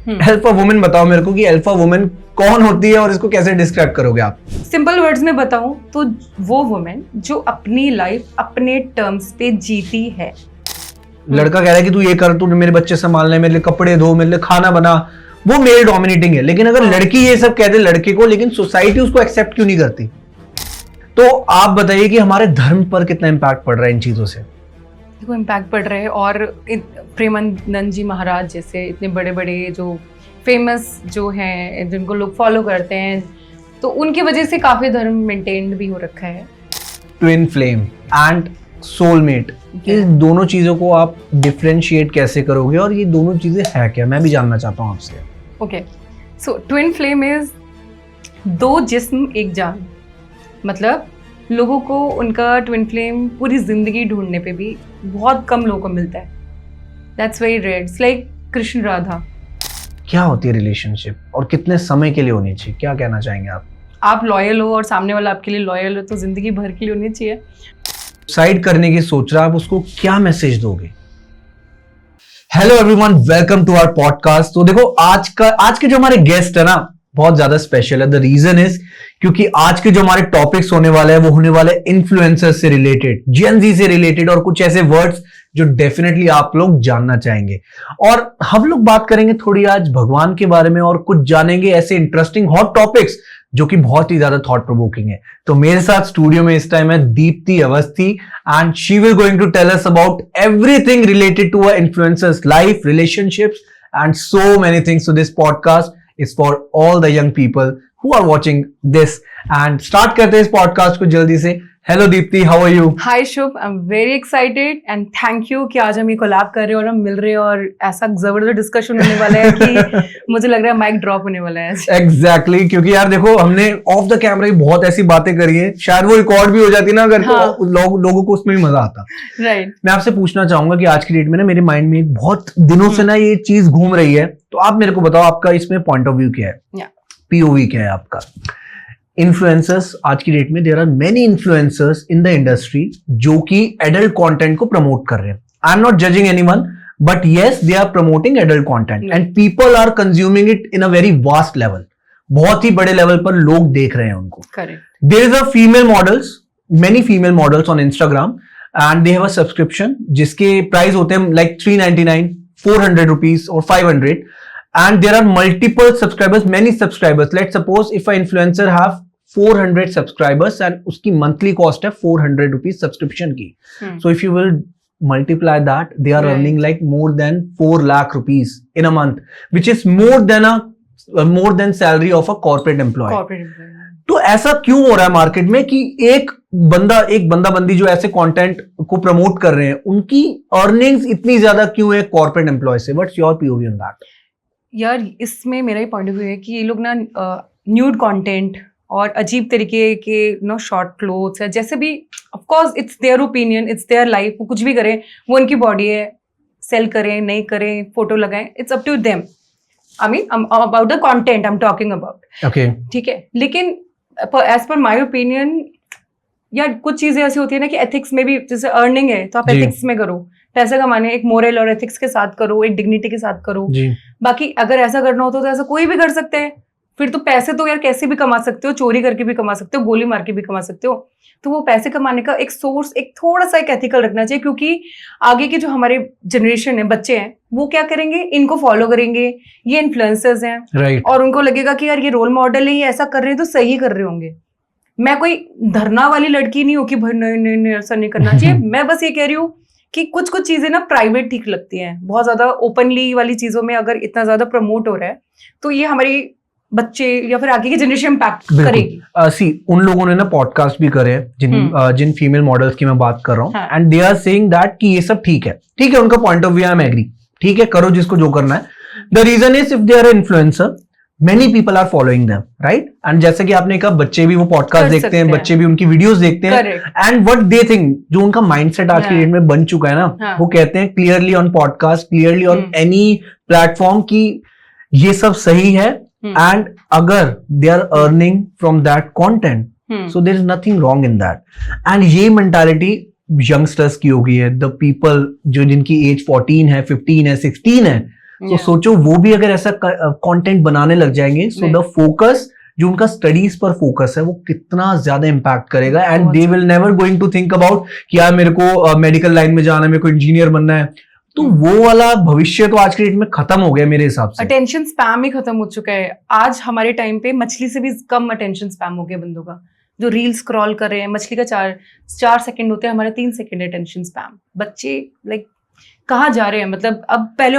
Alpha women बताओ मेरे को कि अल्फा वुमेन कौन होती है और इसको कैसे डिस्क्राइब करोगे आप? सिंपल वर्ड्स में बताऊं तो वो वुमेन जो अपनी लाइफ अपने टर्म्स पे जीती है। लड़का कह रहा है कि तू ये कर, तू मेरे बच्चे संभालने, मेरे लिए कपड़े धो, मेरे लिए खाना बना, वो मेल डोमिनेटिंग है। लेकिन अगर लड़की ये सब कह दे लड़के को, लेकिन सोसाइटी उसको एक्सेप्ट क्यों नहीं करती? तो आप बताइए कि हमारे धर्म पर कितना इम्पैक्ट पड़ रहा है इन चीजों से? देखो इम्पैक्ट पड़ रहा है, और प्रेमानंद जी महाराज जैसे इतने बड़े बड़े जो फेमस जो हैं जिनको लोग फॉलो करते हैं, तो उनकी वजह से काफी धर्म मेंटेन्ड भी हो रखा है। ट्विन फ्लेम एंड सोलमेट, इन दोनों चीजों को आप डिफरेंशिएट कैसे करोगे और ये दोनों चीजें है क्या? मैं भी जानना चाहता हूँ आपसे। Okay, so twin flame is दो जिस्म एक जान। मतलब लोगों को उनका ट्विन फ्लेम पूरी जिंदगी ढूंढने पे भी बहुत कम लोगों को मिलता है। That's very rare. It's like Krishna Radha. क्या होती है रिलेशनशिप और कितने समय के लिए होनी चाहिए? क्या कहना चाहेंगे आप? आप लॉयल हो और सामने वाला आपके लिए लॉयल हो तो जिंदगी भर के लिए होनी चाहिए। साइड करने की सोच रहा, आप उसको क्या मैसेज दोगे? Hello everyone, welcome to our podcast. तो देखो आज के जो हमारे गेस्ट है ना, बहुत ज्यादा स्पेशल है। द रीजन इज क्योंकि आज के जो हमारे टॉपिक्स होने वाले हैं वो होने वाले इन्फ्लुएंसर्स से रिलेटेड, जेन ज़ी से रिलेटेड, और कुछ ऐसे वर्ड्स जो डेफिनेटली आप लोग जानना चाहेंगे। और हम लोग बात करेंगे थोड़ी आज भगवान के बारे में और कुछ जानेंगे ऐसे इंटरेस्टिंग हॉट टॉपिक्स जो कि बहुत ही ज्यादा थॉट प्रोवोकिंग है। तो मेरे साथ स्टूडियो में इस टाइम है Deepti Awasthi, and she will going to tell us about everything related to a influencers life, relationships and so many things. So this podcast is for all the young people who are watching this, and start करते हैं इस podcast को जल्दी से। Hello Deepti, how are you? Hi Shubh, I am very excited and thank you कि आज हम ये कोलैब कर रहे हैं और हम मिल रहे हैं और ऐसा जबरदस्त डिस्कशन होने वाला है कि मुझे लग रहा है माइक ड्रॉप होने वाला है। एग्जैक्टली, क्योंकि यार देखो हमने ऑफ द कैमरा ही बहुत ऐसी बातें करी है, शायद वो रिकॉर्ड भी हो जाती ना अगर, हाँ। तो लोगों को उसमें भी मजा आता। राइट। मैं आपसे पूछना चाहूंगा कि आज की डेट में ना मेरे माइंड में बहुत दिनों से ना ये चीज घूम रही है, तो आप मेरे को बताओ आपका इसमें पॉइंट ऑफ व्यू क्या है, पीओवी क्या है आपका? इन्फ्लुएंसर्स आज की डेट में, there are many influencers in the industry जो कि एडल्ट कंटेंट को प्रमोट कर रहे हैं। I am not judging anyone, but yes they are promoting adult content and people are consuming it in a very vast level. बहुत ही बड़े level पर लोग देख रहे हैं उनको। Correct. There is a female models, many female models on Instagram, and they have a subscription जिसके प्राइस होते हैं लाइक 399, 400 रुपीज और 500, and there are multiple subscribers, many subscribers. Let's suppose if an influencer have 400 subscribers and उसकी monthly cost है 400 rupees subscription की. So if you will multiply that, they are earning like more than 4 lakh rupees in a month, which is more than salary of a corporate employee. तो ऐसा क्यों हो रहा है market में कि एक बंदा बंदी जो ऐसे कंटेंट को प्रमोट कर रहे हैं उनकी अर्निंग्स इतनी ज्यादा क्यों है कॉर्पोरेट एम्प्लॉय से? What's your POV on that? यार इसमें मेरा ही पॉइंट ऑफ व्यू है कि ये लोग ना न्यूड कंटेंट और अजीब तरीके के शॉर्ट क्लोथ्स है, जैसे भी, of course it's their opinion, it's their life, वो कुछ भी करें, वो उनकी बॉडी है, सेल करें नहीं करें, फोटो लगाएं, it's up to them. I mean about the content I am talking about. Okay, ठीक है, लेकिन एज पर माय ओपिनियन यार कुछ चीजें ऐसी होती है ना कि एथिक्स में भी, जैसे अर्निंग है तो आप एथिक्स में करो, पैसे कमाने एक मोरल और एथिक्स के साथ करो, एक डिग्निटी के साथ करो जी। बाकी अगर ऐसा करना हो तो ऐसा कोई भी कर सकते हैं। फिर तो पैसे तो यार कैसे भी कमा सकते हो, चोरी करके भी कमा सकते हो, गोली मार के भी कमा सकते हो। तो वो पैसे कमाने का एक सोर्स एक थोड़ा सा एक एथिकल रखना चाहिए, क्योंकि आगे के जो हमारे जनरेशन है, बच्चे हैं, वो क्या करेंगे, इनको फॉलो करेंगे, ये इन्फ्लुएंसर्स हैं, right. और उनको लगेगा कि यार ये रोल मॉडल है, ये ऐसा कर रहे हैं तो सही कर रहे होंगे। मैं कोई धरना वाली लड़की नहीं हूँ कि भाई नहीं ऐसा नहीं करना चाहिए। मैं बस ये कह रही हूँ कि कुछ चीजें ना प्राइवेट ठीक लगती हैं, बहुत ज्यादा ओपनली वाली चीजों में अगर इतना ज्यादा प्रमोट हो रहा है तो ये हमारी बच्चे या फिर आगे की जनरेशन इम्पैक्ट करेगी। सी उन लोगों ने ना पॉडकास्ट भी करे जिन फीमेल मॉडल्स की मैं बात कर रहा हूँ, and they are saying that कि ये सब ठीक है, उनका point of view, I am agree, ठीक है, करो जिसको जो करना है। The reason is if they are influencer, many people are following them, right? And जैसे कि आपने कहा, बच्चे भी वो पॉडकास्ट देखते हैं, बच्चे भी उनकी वीडियोस देखते हैं, एंड व्हाट दे थिंक, जो उनका माइंडसेट आज की डेट में बन चुका है ना, वो कहते हैं clearly on podcast, clearly on any platform कि ये सब सही है, एंड अगर they are earning from that content, so there is nothing wrong in that. And ये मेंटालिटी यंगस्टर्स की हो गई है, द पीपल जो जिनकी एज 14 है, 15 है, 16 है, तो सोचो वो भी अगर ऐसा कंटेंट बनाने लग जाएंगे, सो द फोकस जो उनका स्टडीज पर फोकस है वो कितना ज्यादा इंपैक्ट करेगा, and they will never going to think about कि यार मेरे को मेडिकल लाइन में जाना है, मेरे को इंजीनियर बनना है। तो वो वाला भविष्य तो आज के डेट में खत्म हो गया मेरे हिसाब से। अटेंशन स्पैम ही खत्म हो चुका है। आज हमारे टाइम पे मछली से भी कम अटेंशन स्पैम हो गया बंदों का, जो रील स्क्रॉल कर रहे हैं। मछली का 4 सेकंड होते हैं, हमारा 3 सेकंड अटेंशन स्पैम। बच्चे लाइक कहाँ जा रहे हैं? मतलब अब पहले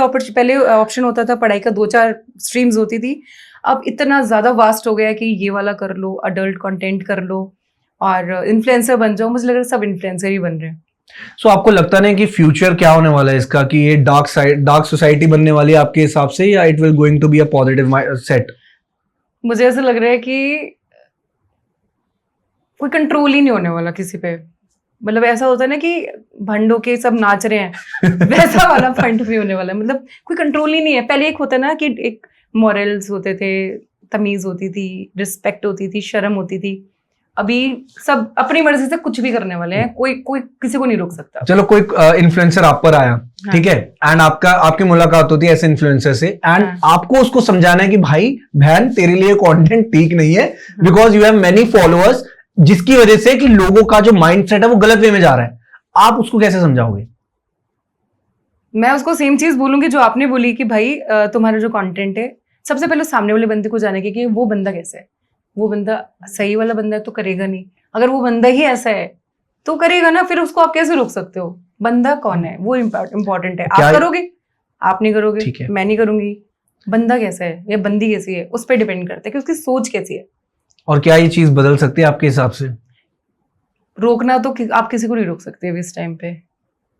ऑप्शन होता था पढ़ाई का, 2-4 स्ट्रीम्स होती थी। अब इतना ज्यादा वास्ट हो गया है कि ये वाला कर लो, अडल्ट कंटेंट कर लो और इन्फ्लुएंसर बन जाओ। मुझे लग रहा है सब इन्फ्लुएंसर ही बन रहे हैं। सो आपको लगता नहीं कि फ्यूचर क्या होने वाला है इसका, कि ये डार्क सोसाइटी बनने वाली है आपके हिसाब से, या it will going to be a positive set? मुझे ऐसा लग रहा है कि कोई कंट्रोल ही नहीं होने वाला किसी पे। मतलब ऐसा होता है ना कि भंडों के सब नाच रहे हैं, वैसा वाला पॉइंट भी होने वाला है। मतलब कोई कंट्रोल ही नहीं है। पहले एक होता है ना कि एक मॉरल्स होते थे, तमीज होती थी, रिस्पेक्ट होती थी, शर्म होती थी। अभी सब अपनी मर्जी से कुछ भी करने वाले हैं, कोई किसी को नहीं रोक सकता। चलो कोई इन्फ्लुएंसर आप पर आया, ठीक है, एंड आपकी मुलाकात होती है ऐसे इन्फ्लुएंसर से, एंड आपको उसको समझाना है कि भाई बहन तेरे लिए कंटेंट ठीक नहीं है, because you have many followers, जिसकी वजह से कि लोगों का जो माइंडसेट है वो गलत वे में जा रहा है। आप उसको कैसे समझाओगे? मैं उसको सेम चीज बोलूंगी जो आपने बोली कि भाई तुम्हारा जो कंटेंट है, सबसे पहले सामने वाले बंदे को जाने कि वो बंदा कैसा है। वो बंदा सही वाला बंदा है तो करेगा नहीं, अगर वो बंदा ही ऐसा है तो करेगा ना। फिर उसको आप कैसे रोक सकते हो? बंदा कौन है वो इम्पोर्टेंट है। आप करोगे, आप नहीं करोगे, मैं नहीं करूंगी। बंदा कैसा है या बंदी कैसी है उस पर डिपेंड करता है कि उसकी सोच कैसी है। और क्या ये चीज बदल सकती है आपके हिसाब से? रोकना तो आप किसी को नहीं रोक सकते इस टाइम पे।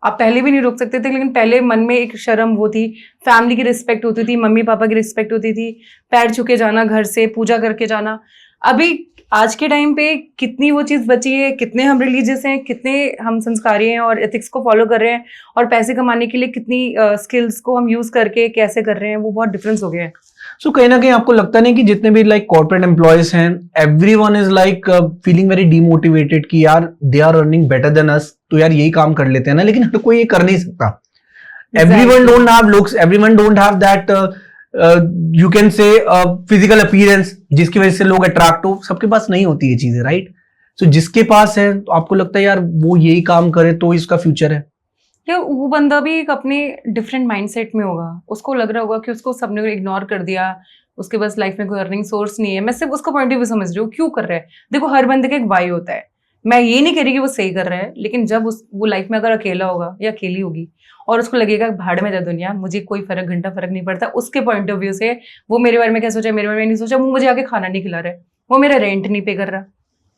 आप पहले भी नहीं रोक सकते थे, लेकिन पहले मन में एक शर्म वो थी, फैमिली की रिस्पेक्ट होती थी, मम्मी पापा की रिस्पेक्ट होती थी, पैर छू के जाना, घर से पूजा करके जाना। अभी आज के टाइम पे कितनी वो चीज बची है, कितने हम रिलीजियस हैं, कितने हम संस्कारी हैं और एथिक्स को फॉलो कर रहे हैं, और पैसे कमाने के लिए कितनी स्किल्स को हम यूज करके कैसे कर रहे हैं, वो बहुत डिफरेंस हो गया है। सो कहीं ना कहीं आपको लगता नहीं कि जितने भी लाइक कॉर्पोरेट एम्प्लॉयज हैं, everyone is like feeling very demotivated कि यार they are earning better than us, तो यार यही काम कर लेते हैं ना, लेकिन हर कोई ये कर नहीं सकता। Everyone don't have looks, everyone don't have that you can say physical appearance जिसकी वजह से लोग अट्रैक्ट हो। सबके पास नहीं होती ये चीजें, राइट? सो जिसके पास है तो आपको लगता है यार वो यही काम करे तो इसका फ्यूचर है। या वो बंदा भी एक अपने डिफरेंट माइंडसेट में होगा, उसको लग रहा होगा कि उसको सबने इग्नोर कर दिया, उसके पास लाइफ में कोई अर्निंग सोर्स नहीं है। मैं सिर्फ उसका पॉइंट ऑफ व्यू समझ रही हूँ, क्यों कर रहा है। देखो हर बंदे का एक वाई होता है, मैं ये नहीं कह रही कि वो सही कर रहा है, लेकिन जब वो लाइफ में अगर अकेला होगा या अकेली होगी और उसको लगेगा भाड़ में जा दुनिया, मुझे कोई घंटा फर्क नहीं पड़ता, उसके पॉइंट ऑफ व्यू से वो मेरे बारे में क्या सोचा, मेरे बारे में नहीं सोचा, वो मुझे आके खाना नहीं खिला रहा है, वो मेरा रेंट नहीं पे कर रहा,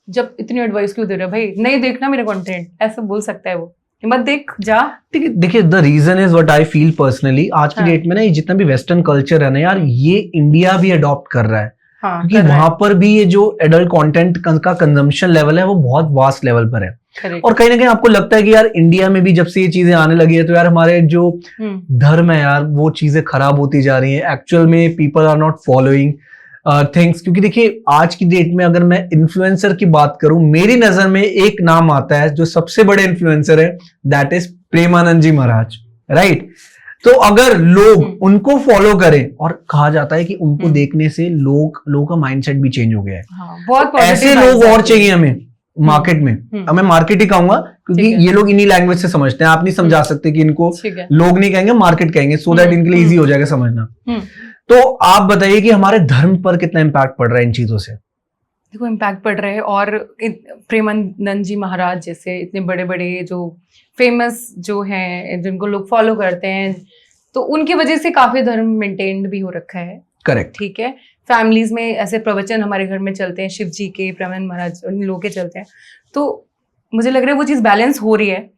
जब इतनी एडवाइस क्यों दे रहा है? भाई नहीं देखना मेरा कंटेंट, ऐसा बोल सकता है वो, मत देख जा। देखिए the reason is what I feel personally, आज की डेट में ना ये जितना भी वेस्टर्न कल्चर है ना यार, ये इंडिया भी अडॉप्ट कर रहा है, क्योंकि वहां पर भी ये जो एडल्ट कंटेंट का कंजम्पशन लेवल है वो बहुत वास्ट लेवल पर है। और कहीं ना कहीं आपको लगता है कि यार इंडिया में भी जब से ये चीजें आने लगी है तो यार हमारे जो धर्म है यार वो चीजें खराब होती जा रही है। एक्चुअल में people are not following things, क्योंकि देखिए आज की डेट में अगर मैं इन्फ्लुएंसर की बात करूं, मेरी नजर में एक नाम आता है जो सबसे बड़े इन्फ्लुएंसर है, that is Premanand ji Maharaj, right? तो अगर लोग उनको फॉलो करें, और कहा जाता है कि उनको देखने से लोगों का माइंडसेट भी चेंज हो गया है। बहुत ऐसे लोग और चाहिए हमें मार्केट में। अब मैं मार्केट ही कहूंगा क्योंकि ये लोग इन्हीं लैंग्वेज से समझते हैं, आप नहीं समझा सकते कि इनको लोग नहीं कहेंगे, मार्केट कहेंगे, सो दैट इनके लिए इजी हो जाएगा समझना। तो आप बताइए कि हमारे धर्म पर कितना इम्पैक्ट पड़ रहा है इन चीजों से? देखो इम्पैक्ट पड़ रहा है, और प्रेमानंद जी महाराज जैसे इतने बड़े बड़े जो फेमस जो हैं, जिनको लोग फॉलो करते हैं, तो उनकी वजह से काफी धर्म मेंटेन्ड भी हो रखा है। करेक्ट, ठीक है। फैमिलीज में ऐसे प्रवचन हमारे घर में चलते हैं, शिव जी के, प्रेमानंद महाराज, उन लोगों के चलते हैं, तो मुझे लग रहा है वो चीज़ बैलेंस हो रही है,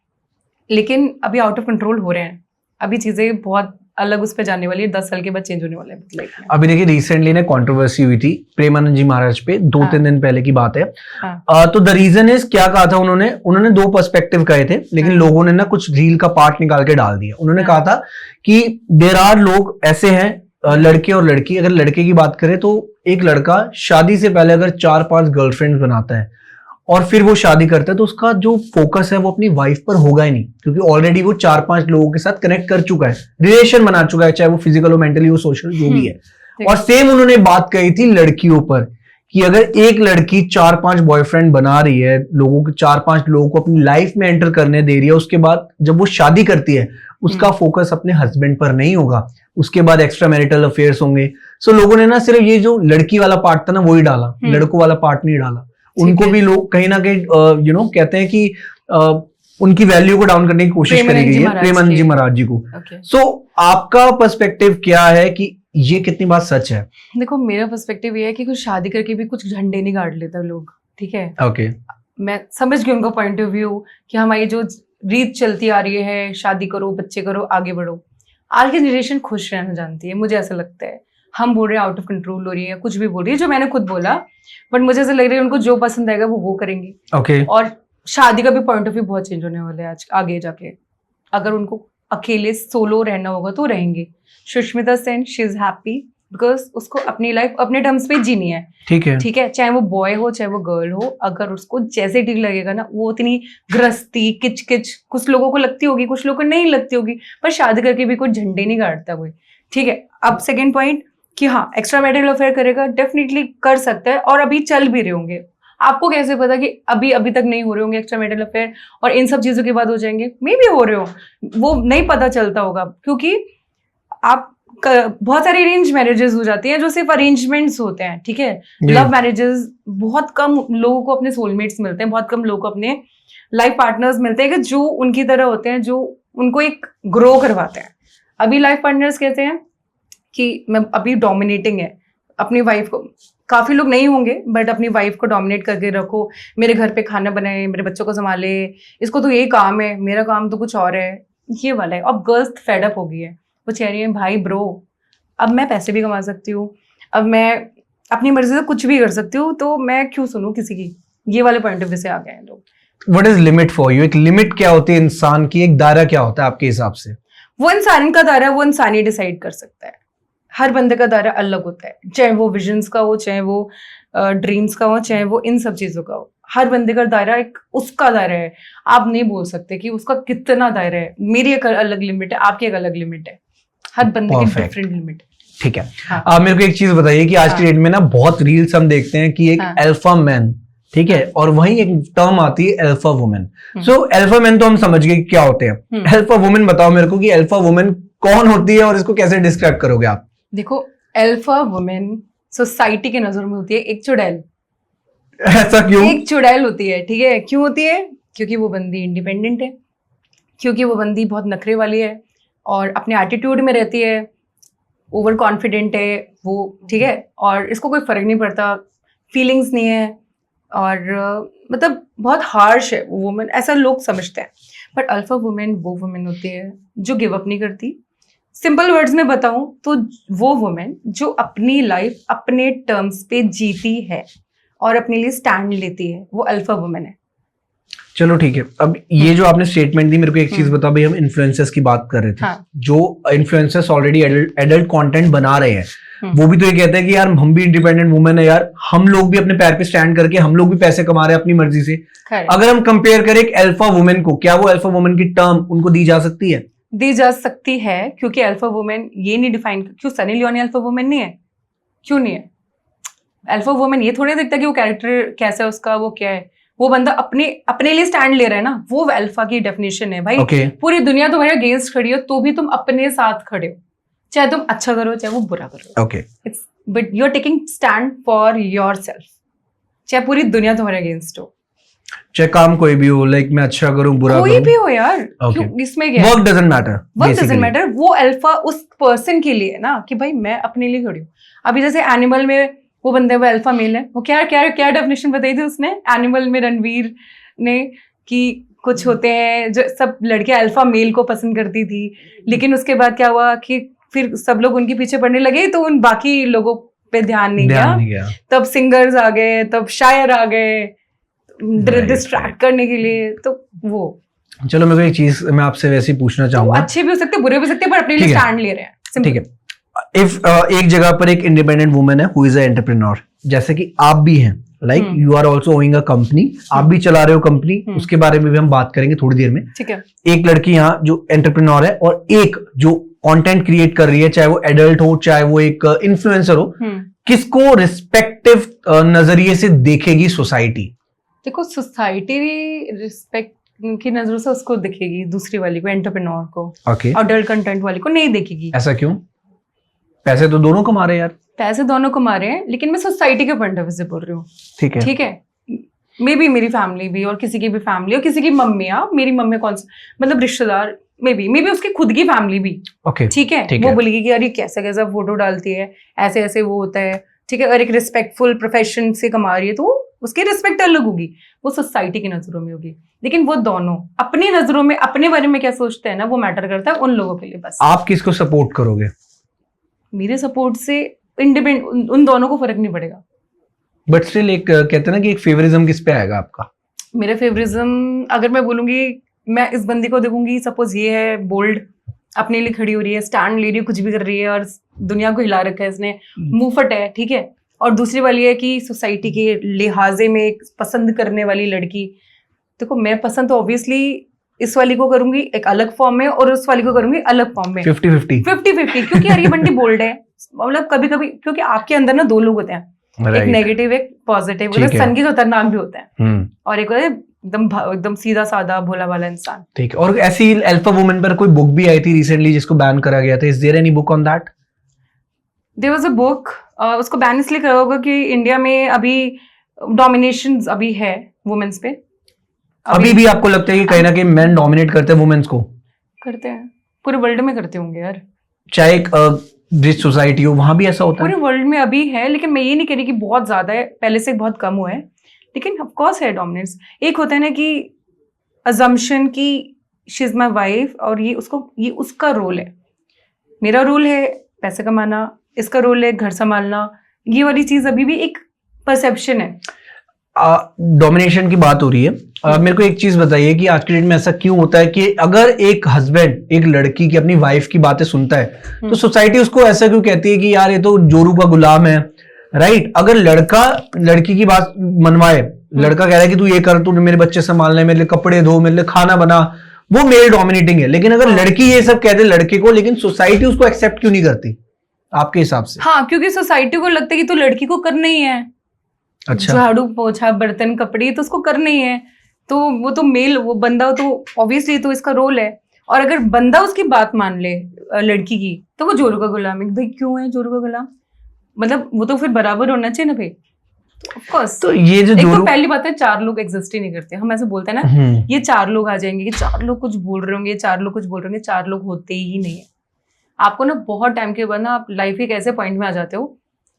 लेकिन अभी आउट ऑफ कंट्रोल हो रहे हैं। अभी चीजें बहुत अलग उस पे जाने वाली है, 10 साल के बाद चेंज होने वाला है। अभी देखिए रिसेंटली ना कंट्रोवर्सी हुई थी प्रेमानंद जी महाराज पे, 2-3 दिन पहले की बात है। तो द रीजन इज, क्या कहा था उन्होंने 2 पर्सपेक्टिव कहे थे, लेकिन लोगों ने ना कुछ रील का पार्ट निकाल के डाल दिया। उन्होंने कहा था कि देयर आर लोग ऐसे हैं, लड़के और लड़की, अगर लड़के की बात करें तो एक लड़का शादी से पहले अगर 4-5 गर्लफ्रेंड बनाता है और फिर वो शादी करता है तो उसका जो फोकस है वो अपनी वाइफ पर होगा ही नहीं, क्योंकि ऑलरेडी वो 4-5 लोगों के साथ कनेक्ट कर चुका है, रिलेशन बना चुका है, चाहे वो फिजिकल हो, मेंटली हो, सोशल, जो भी है। और सेम उन्होंने बात कही थी लड़कियों पर कि अगर एक लड़की 4-5 बॉयफ्रेंड बना रही है, लोगों के 4-5 लोगों को अपनी लाइफ में एंटर करने दे रही है, उसके बाद जब वो शादी करती है उसका फोकस अपने हस्बैंड पर नहीं होगा, उसके बाद एक्स्ट्रा मैरिटल अफेयर्स होंगे। सो लोगों ने ना सिर्फ ये जो लड़की वाला पार्ट था ना वही डाला, लड़कों वाला पार्ट नहीं डाला। उनको भी लोग कहीं ना कहीं कहते हैं कि उनकी वैल्यू को डाउन करने की कोशिश करी गई है, प्रेमानंद जी महाराज जी को। सो आपका पर्सपेक्टिव क्या है कि ये कितनी बात सच है? देखो, मेरा पर्सपेक्टिव ये है कि कुछ शादी करके भी कुछ झंडे नहीं गाड़ लेते लोग, ठीक है? ओके, मैं समझ गई उनका पॉइंट ऑफ व्यू कि हमारी जो रीत चलती आ रही है, शादी करो, बच्चे करो, आगे बढ़ो। आज की जनरेशन खुश रहना जानती है, मुझे ऐसा लगता है। हम बोल रहे हैं आउट ऑफ कंट्रोल हो रही है, कुछ भी बोल रही है, जो मैंने खुद बोला, बट मुझे ऐसा लग रहा है उनको जो पसंद आएगा वो करेंगी। ओके। और शादी का भी पॉइंट ऑफ व्यू बहुत चेंज होने वाला है आज आगे जाके। अगर उनको अकेले सोलो रहना होगा तो रहेंगे। Sushmita Sen, she is happy because उसको अपनी लाइफ अपने टर्म्स पे जीनी है। ठीक है, ठीक है, चाहे वो बॉय हो चाहे वो गर्ल हो, अगर उसको जैसे ठीक लगेगा ना, वो उतनी गृहस्थी किच किच कुछ लोगों को लगती होगी, कुछ लोगों को नहीं लगती होगी, पर शादी करके भी कोई झंडे नहीं गाड़ता कोई। ठीक है। अब सेकेंड पॉइंट कि हाँ, एक्स्ट्रा मैरिटल अफेयर करेगा, डेफिनेटली कर सकता है, और अभी चल भी रहे होंगे। आपको कैसे पता कि अभी तक नहीं हो रहे होंगे एक्स्ट्रा मैरिटल अफेयर और इन सब चीजों के बाद हो जाएंगे? मे भी हो रहे हो, वो नहीं पता चलता होगा, क्योंकि आप बहुत सारी अरेंज मैरिजेस हो जाती हैं जो सिर्फ अरेंजमेंट्स होते हैं। ठीक है, लव मैरिजेस बहुत कम लोगों को अपने सोलमेट्स मिलते हैं, बहुत कम लोगों को अपने लाइफ पार्टनर्स मिलते हैं कि जो उनकी तरह होते हैं, जो उनको एक ग्रो करवाते हैं। अभी लाइफ पार्टनर्स कहते हैं कि मैं अभी डोमिनेटिंग है अपनी वाइफ को, काफी लोग नहीं होंगे बट अपनी वाइफ को डोमिनेट करके रखो, मेरे घर पे खाना बनाए, मेरे बच्चों को संभाले, इसको तो ये काम है, मेरा काम तो कुछ और है, ये वाला है। अब गर्ल्स फेड अप हो गई है, वो कह रही है भाई ब्रो, अब मैं पैसे भी कमा सकती हूँ, अब मैं अपनी मर्जी से कुछ भी कर सकती हूँ, तो मैं क्यों सुनूं किसी की? ये वाले पॉइंट ऑफ व्यू से आ गए हैं लोग। What is limit for you? एक लिमिट क्या होती है इंसान की, एक दायरा क्या होता है आपके हिसाब से? वो इंसान का दायरा वो इंसान ही डिसाइड कर सकता है। हर बंदे का दायरा अलग होता है, चाहे वो विजन्स का हो, चाहे वो ड्रीम्स का हो, चाहे वो इन सब चीजों का हो। हर बंदे का दायरा एक उसका दायरा है। आप नहीं बोल सकते कि उसका कितना दायरा है। मेरी एक अलग लिमिट है, आपकी एक अलग लिमिट है, हर बंदे की डिफरेंट लिमिट है। ठीक है। आप मेरे को एक चीज बताइए कि आज की डेट में ना बहुत रील्स हम देखते हैं कि एक अल्फा मैन, ठीक है, और वहीं एक टर्म आती है alpha women. So alpha man तो हम समझ गए क्या होते हैं, अल्फा वुमेन बताओ मेरे को कि अल्फा वुमेन कौन होती है और इसको कैसे डिस्क्राइब करोगे आप? देखो, अल्फा वुमेन सोसाइटी के नजर में होती है एक चुड़ैल। ऐसा क्यों? एक चुड़ैल होती है, ठीक है। क्यों होती है? क्योंकि वो बंदी इंडिपेंडेंट है, क्योंकि वो बंदी बहुत नखरे वाली है और अपने एटीट्यूड में रहती है, ओवर कॉन्फिडेंट है वो, ठीक है, और इसको कोई फर्क नहीं पड़ता, फीलिंग्स नहीं है, और मतलब बहुत हार्श है वो वुमेन, ऐसा लोग समझते हैं। बट अल्फा वुमेन वो वुमेन होती है जो गिव अप नहीं करती। सिंपल वर्ड्स में बताऊं तो वो वुमेन जो अपनी लाइफ अपने टर्म्स पे जीती है और अपने लिए स्टैंड लेती है, वो अल्फा वुमेन है। चलो ठीक है। अब ये जो आपने स्टेटमेंट दी, मेरे को एक चीज बताओ भाई, हम इन्फ्लुएंसर्स की बात कर रहे थे। हाँ। जो इन्फ्लुएंसर्स ऑलरेडी एडल्ट कंटेंट बना रहे हैं, वो भी तो ये कहते हैं कि यार हम भी इंडिपेंडेंट वुमेन है यार, हम लोग भी अपने पैर पे स्टैंड करके हम लोग भी पैसे कमा रहे हैं अपनी मर्जी से। अगर हम कंपेयर करें एक अल्फा वुमेन को, क्या वो अल्फा वुमेन की टर्म उनको दी जा सकती है? दी जा सकती है, क्योंकि अल्फा वुमेन ये नहीं डिफाइन, क्यों सनी लियोनी अल्फा वुमेन नहीं है? क्यों नहीं है? अल्फा वुमेन ये थोड़ी देखता कि वो कैरेक्टर कैसा है उसका, वो क्या है, वो बंदा अपने लिए स्टैंड ले रहा है ना, वो अल्फा की डेफिनेशन है भाई। पूरी दुनिया तुम्हारे अगेंस्ट खड़ी हो तो भी तुम अपने साथ खड़े हो, चाहे तुम अच्छा करो चाहे वो बुरा करो। Okay, but you are taking stand for yourself, चाहे पूरी दुनिया तुम्हारे अगेंस्ट हो, चाहे काम कोई भी हो, लाइक मैं अच्छा करूं बुरा करूं, कोई भी हो यार। क्यों इसमें क्या? Work doesn't matter, work doesn't matter. वो अल्फा उस पर्सन के लिए ना कि भाई मैं अपने लिए खड़ी हूँ। अभी जैसे एनिमल में वो बंदे वो अल्फा मेल है, वो क्या क्या क्या डेफिनेशन बताई थी उसने एनिमल में, रणवीर ने, कि कुछ होते हैं जो सब लड़कियां अल्फा मेल को पसंद करती थी, लेकिन उसके बाद क्या हुआ कि फिर सब लोग उनके पीछे पड़ने लगे तो उन बाकी लोगों पे ध्यान नहीं गया। तब सिंगर्स आ गए, तब शायर आ गए डिस्ट्रैक्ट करने के लिए। तो वो चलो मेरे को एक चीज मैं आपसे वैसे ही पूछना चाहूंगा, अच्छे भी हो सकते बुरे भी हो सकते, पर अपने लिए स्टैंड ले रहे हैं। ठीक है। इफ एक जगह पर एक इंडिपेंडेंट वुमेन है हु इज अ एंटरप्रेन्योर, जैसे कि आप भी हैं, like you are also owing a company, आप भी चला रहे हो कंपनी, उसके बारे में भी हम बात करेंगे थोड़ी देर में। ठीक है। एक लड़की यहाँ जो एंटरप्रेन्योर है और एक जो कंटेंट क्रिएट कर रही है, चाहे वो एडल्ट हो चाहे वो एक इन्फ्लुएंसर हो, किसको रिस्पेक्टिव नजरिए से देखेगी सोसाइटी? देखो, सोसाइटी रिस्पेक्ट की नजरों से उसको दिखेगी, दूसरी वाली को, एंटरप्रेन्योर को। ओके। अडल्ट कंटेंट वाली को नहीं देखेगी। ऐसा क्यों? पैसे तो दोनों कमा रहे हैं यार। पैसे दोनों कमा रहे हैं, लेकिन मैं सोसाइटी के पॉइंट ऑफ व्यू से बोल रही हूँ। ठीक है, ठीक है। मे बी मेरी फैमिली भी, और किसी की भी फैमिली, और किसी की मम्मियाँ, मेरी मम्मी कौन सा मतलब रिश्तेदार, मे बी उसकी खुद की फैमिली भी। ओके, ठीक है। वो बोलेगी कि यार ये कैसा कैसा फोटो डालती है, ऐसे ऐसे वो होता है। ठीक है। और एक रिस्पेक्टफुल प्रोफेशन से कमा रही है तो उसकी रिस्पेक्ट अलग होगी, वो सोसाइटी की नजरों में होगी। लेकिन वो दोनों अपनी नजरों में अपने बारे में क्या सोचते हैं ना, वो मैटर करता है उन लोगों के लिए बस। आप किसको सपोर्ट करोगे? मेरे सपोर्ट से इंडिपेंडेंट उन दोनों को फर्क नहीं पड़ेगा। बट स्टिल एक कहते हैं ना कि एक फेवरिज्म किस पे आएगा आपका? मेरा फेवरिज्म अगर मैं बोलूंगी, मैं इस बंदी को देखूंगी, सपोज ये है बोल्ड, अपने लिए खड़ी हो रही है, स्टैंड ले रही है, कुछ भी कर रही है और दुनिया को हिला रखा है इसने, मुंहफट है। ठीक है। और दूसरी वाली है कि सोसाइटी के लिहाजे में एक पसंद करने वाली लड़की। देखो, मैं पसंद तो ऑब्वियसली इस वाली को करूंगी एक अलग फॉर्म में, और उस वाली को करूंगी अलग फॉर्म में। 50-50 क्योंकि यार ये बंदी बोल्ड है, मतलब कभी कभी, क्योंकि आपके अंदर ना दो लोग होते हैं, एक नेगेटिव एक पॉजिटिव। सन की खतरनाक भी होता है, और एक एकदम सीधा साधा भोला वाला इंसान। ठीक है। और ऐसी अल्फा वुमन पर कोई बुक भी आई थी रिसेंटली जिसको बैन करा गया था। Is there any book on that? There was a book. उसको बैन इसलिए करा होगा कि इंडिया में अभी डोमिनेशन अभी है वुमेन्स पे। अभी भी आपको लगता है कि कहीं ना कहीं मेन डोमिनेट करते हैं वुमेन्स को? करते हैं, पूरे वर्ल्ड में करते होंगे यार। चाहे एक रिच सोसाइटी हो, वहां भी ऐसा होता है? पूरे वर्ल्ड में अभी है, लेकिन मैं ये नहीं कह रही कि बहुत ज्यादा है, पहले से बहुत कम हुआ है, लेकिन ऑफ कोर्स है डोमिनेंस। एक होता है ना कि अजम्पशन की शी इज माई वाइफ, और ये उसका रोल है, मेरा रोल है पैसे कमाना, इसका रोल है घर संभालना। ये वाली चीज अभी भी एक परसेप्शन है। डोमिनेशन की बात हो रही है। मेरे को एक चीज बताइए कि आज के डेट में ऐसा क्यों होता है कि अगर एक हस्बैंड एक लड़की की, अपनी वाइफ की बातें सुनता है तो सोसाइटी उसको ऐसा क्यों कहती है कि यार ये तो जोरू का गुलाम है, राइट? अगर लड़का लड़की की बात मनवाए, लड़का कह रहा है कि तू ये कर, तू मेरे बच्चे संभालने, मेरे लिए कपड़े धो, मेरे लिए खाना बना, वो मेल डोमिनेटिंग है। लेकिन अगर लड़की ये सब कह दे लड़के को, लेकिन सोसाइटी उसको एक्सेप्ट क्यों नहीं करती आपके हिसाब से? हाँ, क्योंकि सोसाइटी को लगता है कि तो लड़की को करना ही है। अच्छा। झाड़ू पोछा बर्तन कपड़े तो उसको करना ही है, तो वो तो मेल, वो बंदा तो ऑब्वियसली तो इसका रोल है। और अगर बंदा उसकी बात मान ले लड़की की, तो वो जोरू का गुलाम है। भाई क्यों है जोरू का गुलाम? मतलब वो तो फिर बराबर होना चाहिए ना भाई। Of course. तो ये जो एक तो पहली बात है, चार लोग एग्जिस्ट ही नहीं करते। हम ऐसे बोलते हैं ना, ये चार लोग आ जाएंगे, ये चार लोग कुछ बोल रहे होंगे, चार लोग कुछ बोल रहे होंगे, चार लोग होते ही नहीं है। आपको ना बहुत टाइम के बाद ना आप लाइफ के एक ऐसे पॉइंट में आ जाते हो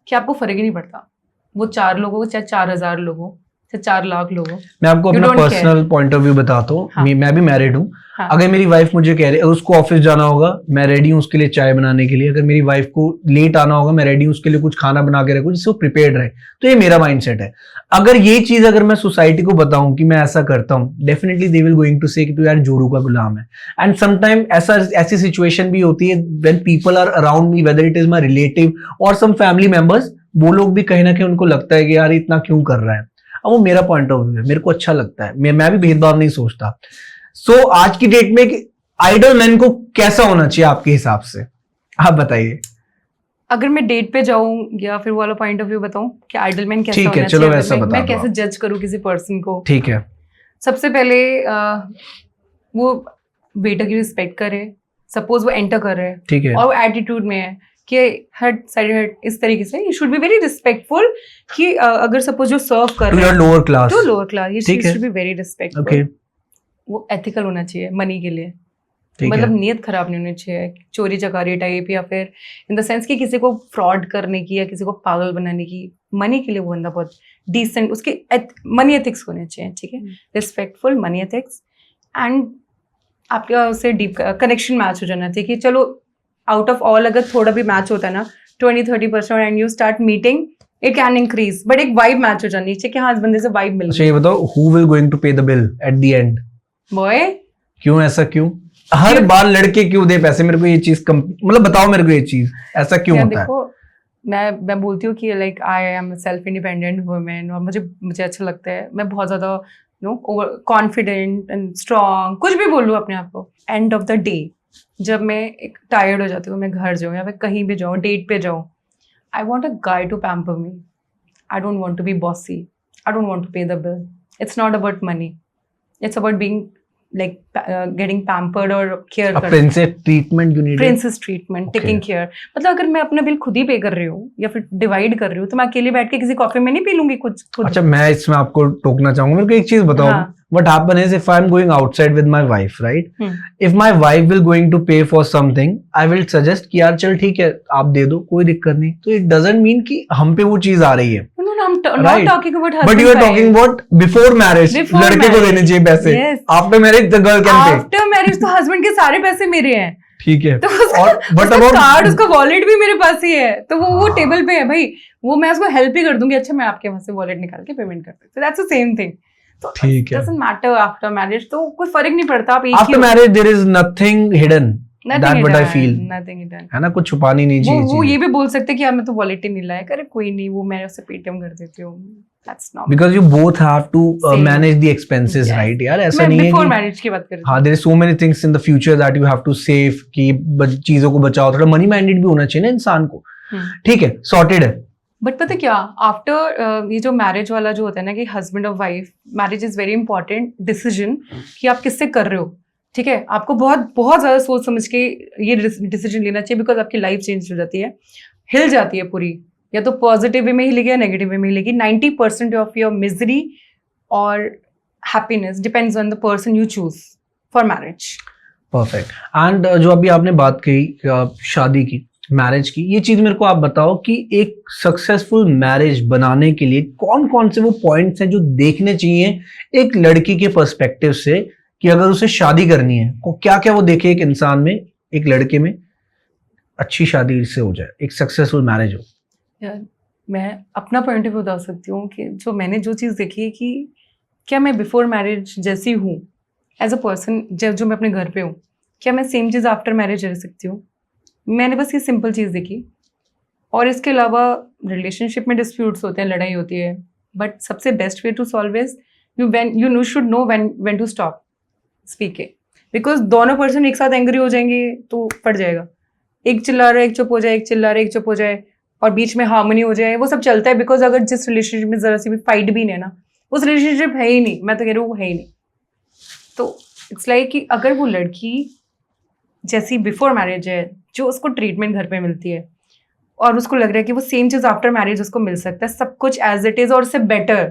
कि आपको फर्क ही नहीं पड़ता वो चार लोग हो, चाहे 4000 लोग हो, चाहे 4 लाख लोग हो। मैं आपको अपना पर्सनल पॉइंट ऑफ व्यू बताता हूँ। हाँ। मैं भी मैरिड हूँ। हाँ। अगर मेरी वाइफ मुझे कह रही है, उसको ऑफिस जाना होगा, मैं रेडी हूँ उसके लिए चाय बनाने के लिए। अगर मेरी वाइफ को लेट आना होगा, मैं रेडी हूँ उसके लिए कुछ खाना बना के रखूँ जिससे वो प्रिपेयर्ड रहे। तो ये मेरा माइंडसेट है। अगर ये चीज अगर मैं सोसाइटी को बताऊं कि मैं ऐसा करता हूँ, definitely they will going to say कि तू यार जोरू का गुलाम है। एंड समटाइम ऐसी सिचुएशन भी होती है when people are around me, whether it is my relative और सम फैमिली मेंबर्स, वो लोग भी कहीं ना कहीं उनको लगता है कि यार इतना क्यों कर रहा है। अब वो मेरा पॉइंट ऑफ व्यू है, मेरे को अच्छा लगता है, मैं भी भेदभाव नहीं सोचता। सो आज की डेट में आइडल मैन को कैसा होना चाहिए आपके हिसाब से, आप बताइए। अगर मैं डेट पे जाऊं या फिर वाला पॉइंट ऑफ व्यू बताऊं कि आइडल मैन कैसा होना चाहिए, चलो वैसा बता मैं कैसे जज करूं किसी पर्सन को। ठीक है। सबसे पहले वो वेटर की रिस्पेक्ट करे। सपोज वो एंटर कर रहे हैं, ठीक है, और वो एटीट्यूड में है कि हट साइड हट, इस तरीके से you should be very respectful कि अगर सपोज जो सर्व कर रहे हैं लोअर क्लास, तो लोअर क्लास, ये should be very respectful. Okay. वो एथिकल होना चाहिए मनी के लिए, मतलब नीयत खराब नहीं होनी चाहिए, चोरी चकारी टाइप, या फिर इन द सेंस कि किसी को फ्रॉड करने की या किसी को पागल बनाने की। मनी के लिए वो बंदा बहुत डिसेंट, उसके मनी एथिक्स होने चाहिए। ठीक है, रिस्पेक्टफुल मनी एथिक्स, एंड आपका उससे डीप कनेक्शन मैच हो जाना चाहिए कि चलो आउट ऑफ ऑल अगर थोड़ा भी मैच होता है ना 20-30% and you start meeting, it can increase, but एक वाइब मैच हो जानी चाहिए कि हाँ इस बंदे से वाइब मिल गई। ये बताओ, who will going to pay the bill at the end? Boy. क्यों ऐसा क्यों? हर बार लड़के क्यों दे पैसे? मेरे को ये चीज मतलब बताओ मेरे को, ये चीज ऐसा क्यों होता है? मैं बोलती हूँ कि like I am self independent women, और मुझे अच्छा लगता है, मैं बहुत ज़्यादा ओवर कॉन्फिडेंट एंड स्ट्रॉन्ग, कुछ भी बोलूँ अपने आप को। एंड ऑफ द डे जब मैं एक टायर्ड हो जाती हूँ, मैं घर जाऊँ या मैं कहीं भी जाऊँ, डेट पे जाऊँ, I want a guy to pamper me. I don't want to be bossy, I don't want to pay the bill. It's not about money, it's about being like getting pampered or care A princess treatment you need. princess treatment, taking care। मतलब अगर मैं अपना bill खुद ही पे कर रही हूँ या फिर डिवाइड कर रही हूँ, तो मैं अकेले बैठ के किसी कॉफी में नहीं पी लूंगी कुछ खुद। अच्छा, मैं इसमें आपको टोकना चाहूंगा, मेरे को एक चीज बताओ। What happen is if I'm going outside with my wife, right? If my wife will going to pay for something, I will suggest कि यार चल ठीक है आप दे दो, कोई दिक्कत नहीं। तो it doesn't mean कि हम पे वो चीज आ रही है। No, I'm not talking about husband. But you are talking about before marriage. लड़के को देने चाहिए पैसे। After marriage the girl can pay. After marriage तो husband के सारे पैसे मेरे हैं। ठीक है। तो उसका कार्ड, उसका वॉलेट भी मेरे पास ही है, तो वो टेबल पे है भाई, वो मैं उसको हेल्प ही कर दूंगी। अच्छा मैं आपके वहां से वॉलेट निकाल के पेमेंट कर दूँ, दैट्स द सेम थिंग। तो ठीक है, doesn't matter after marriage, तो कोई फर्क नहीं पड़ता। आप एक after marriage there is nothing hidden, that what I feel, nothing hidden, है ना, कुछ छुपानी नहीं चाहिए। वो ये भी बोल सकते कि यार मैं तो वॉलेट ही नहीं लाया, करे कोई नहीं, वो मैं उससे पेटीएम कर देती हूँ, that's not, because you both have to manage the expenses, right? यार ऐसा नहीं है कि बिफोर मैरिज की बात कर रही हूँ। हां, there is so many things in the future that you have to save, कि चीजों को बचाओ, थोड़ा मनी माइंडेड भी होना चाहिए ना इंसान को। ठीक है, सॉर्टेड है। बट पता क्या, आफ्टर ये जो मैरिज वाला जो होता है ना कि हस्बैंड और wife, marriage is very important decision कि आप किससे कर रहे हो। ठीक है, आपको बहुत बहुत ज़्यादा सोच समझ के ये डिसीजन लेना चाहिए, बिकॉज आपकी लाइफ चेंज हो जाती है, हिल जाती है पूरी, या तो पॉजिटिव वे में हिलेगी या नेगेटिव वे में हिलेगी। 90% ऑफ योर मिजरी और happiness depends on the person you choose for marriage. Perfect. And जो अभी आपने बात कही शादी की, मैरिज की, ये चीज मेरे को आप बताओ कि एक सक्सेसफुल मैरिज बनाने के लिए कौन कौन से वो पॉइंट्स हैं जो देखने चाहिए एक लड़की के पर्सपेक्टिव से, कि अगर उसे शादी करनी है तो क्या क्या वो देखे एक इंसान में, एक लड़के में, अच्छी शादी से हो जाए, एक सक्सेसफुल मैरिज हो। यार मैं अपना पॉइंट ऑफ व्यू बता सकती हूँ कि जो मैंने जो चीज़ देखी है कि क्या मैं बिफोर मैरिज जैसी हूँ एज अ पर्सन, जो मैं अपने घर पे हूँ, क्या मैं सेम चीज़ आफ्टर मैरिज रह सकती हूँ। मैंने बस ये सिंपल चीज़ देखी। और इसके अलावा रिलेशनशिप में डिस्प्यूट्स होते हैं, लड़ाई होती है, बट सबसे best way to solve is you should know when to stop speaking, because दोनों पर्सन एक साथ एंग्री हो जाएंगे तो पड़ जाएगा। एक चिल्ला रहा है, एक चुप हो जाए, एक चिल्ला रहा है, एक चुप हो जाए, और बीच में हार्मनी हो जाए, वो सब चलता है। बिकॉज अगर जिस रिलेशनशिप में जरा सी भी फाइट भी नहीं है ना, उस रिलेशनशिप है ही नहीं, मैं तो कह रही हूँ वो है ही नहीं। तो इट्स लाइक कि अगर वो लड़की जैसी बिफोर मैरिज है, जो उसको ट्रीटमेंट घर पे मिलती है, और उसको लग रहा है कि वो सेम चीज़ आफ्टर मैरिज उसको मिल सकता है, सब कुछ एज इट इज़ और उससे बेटर,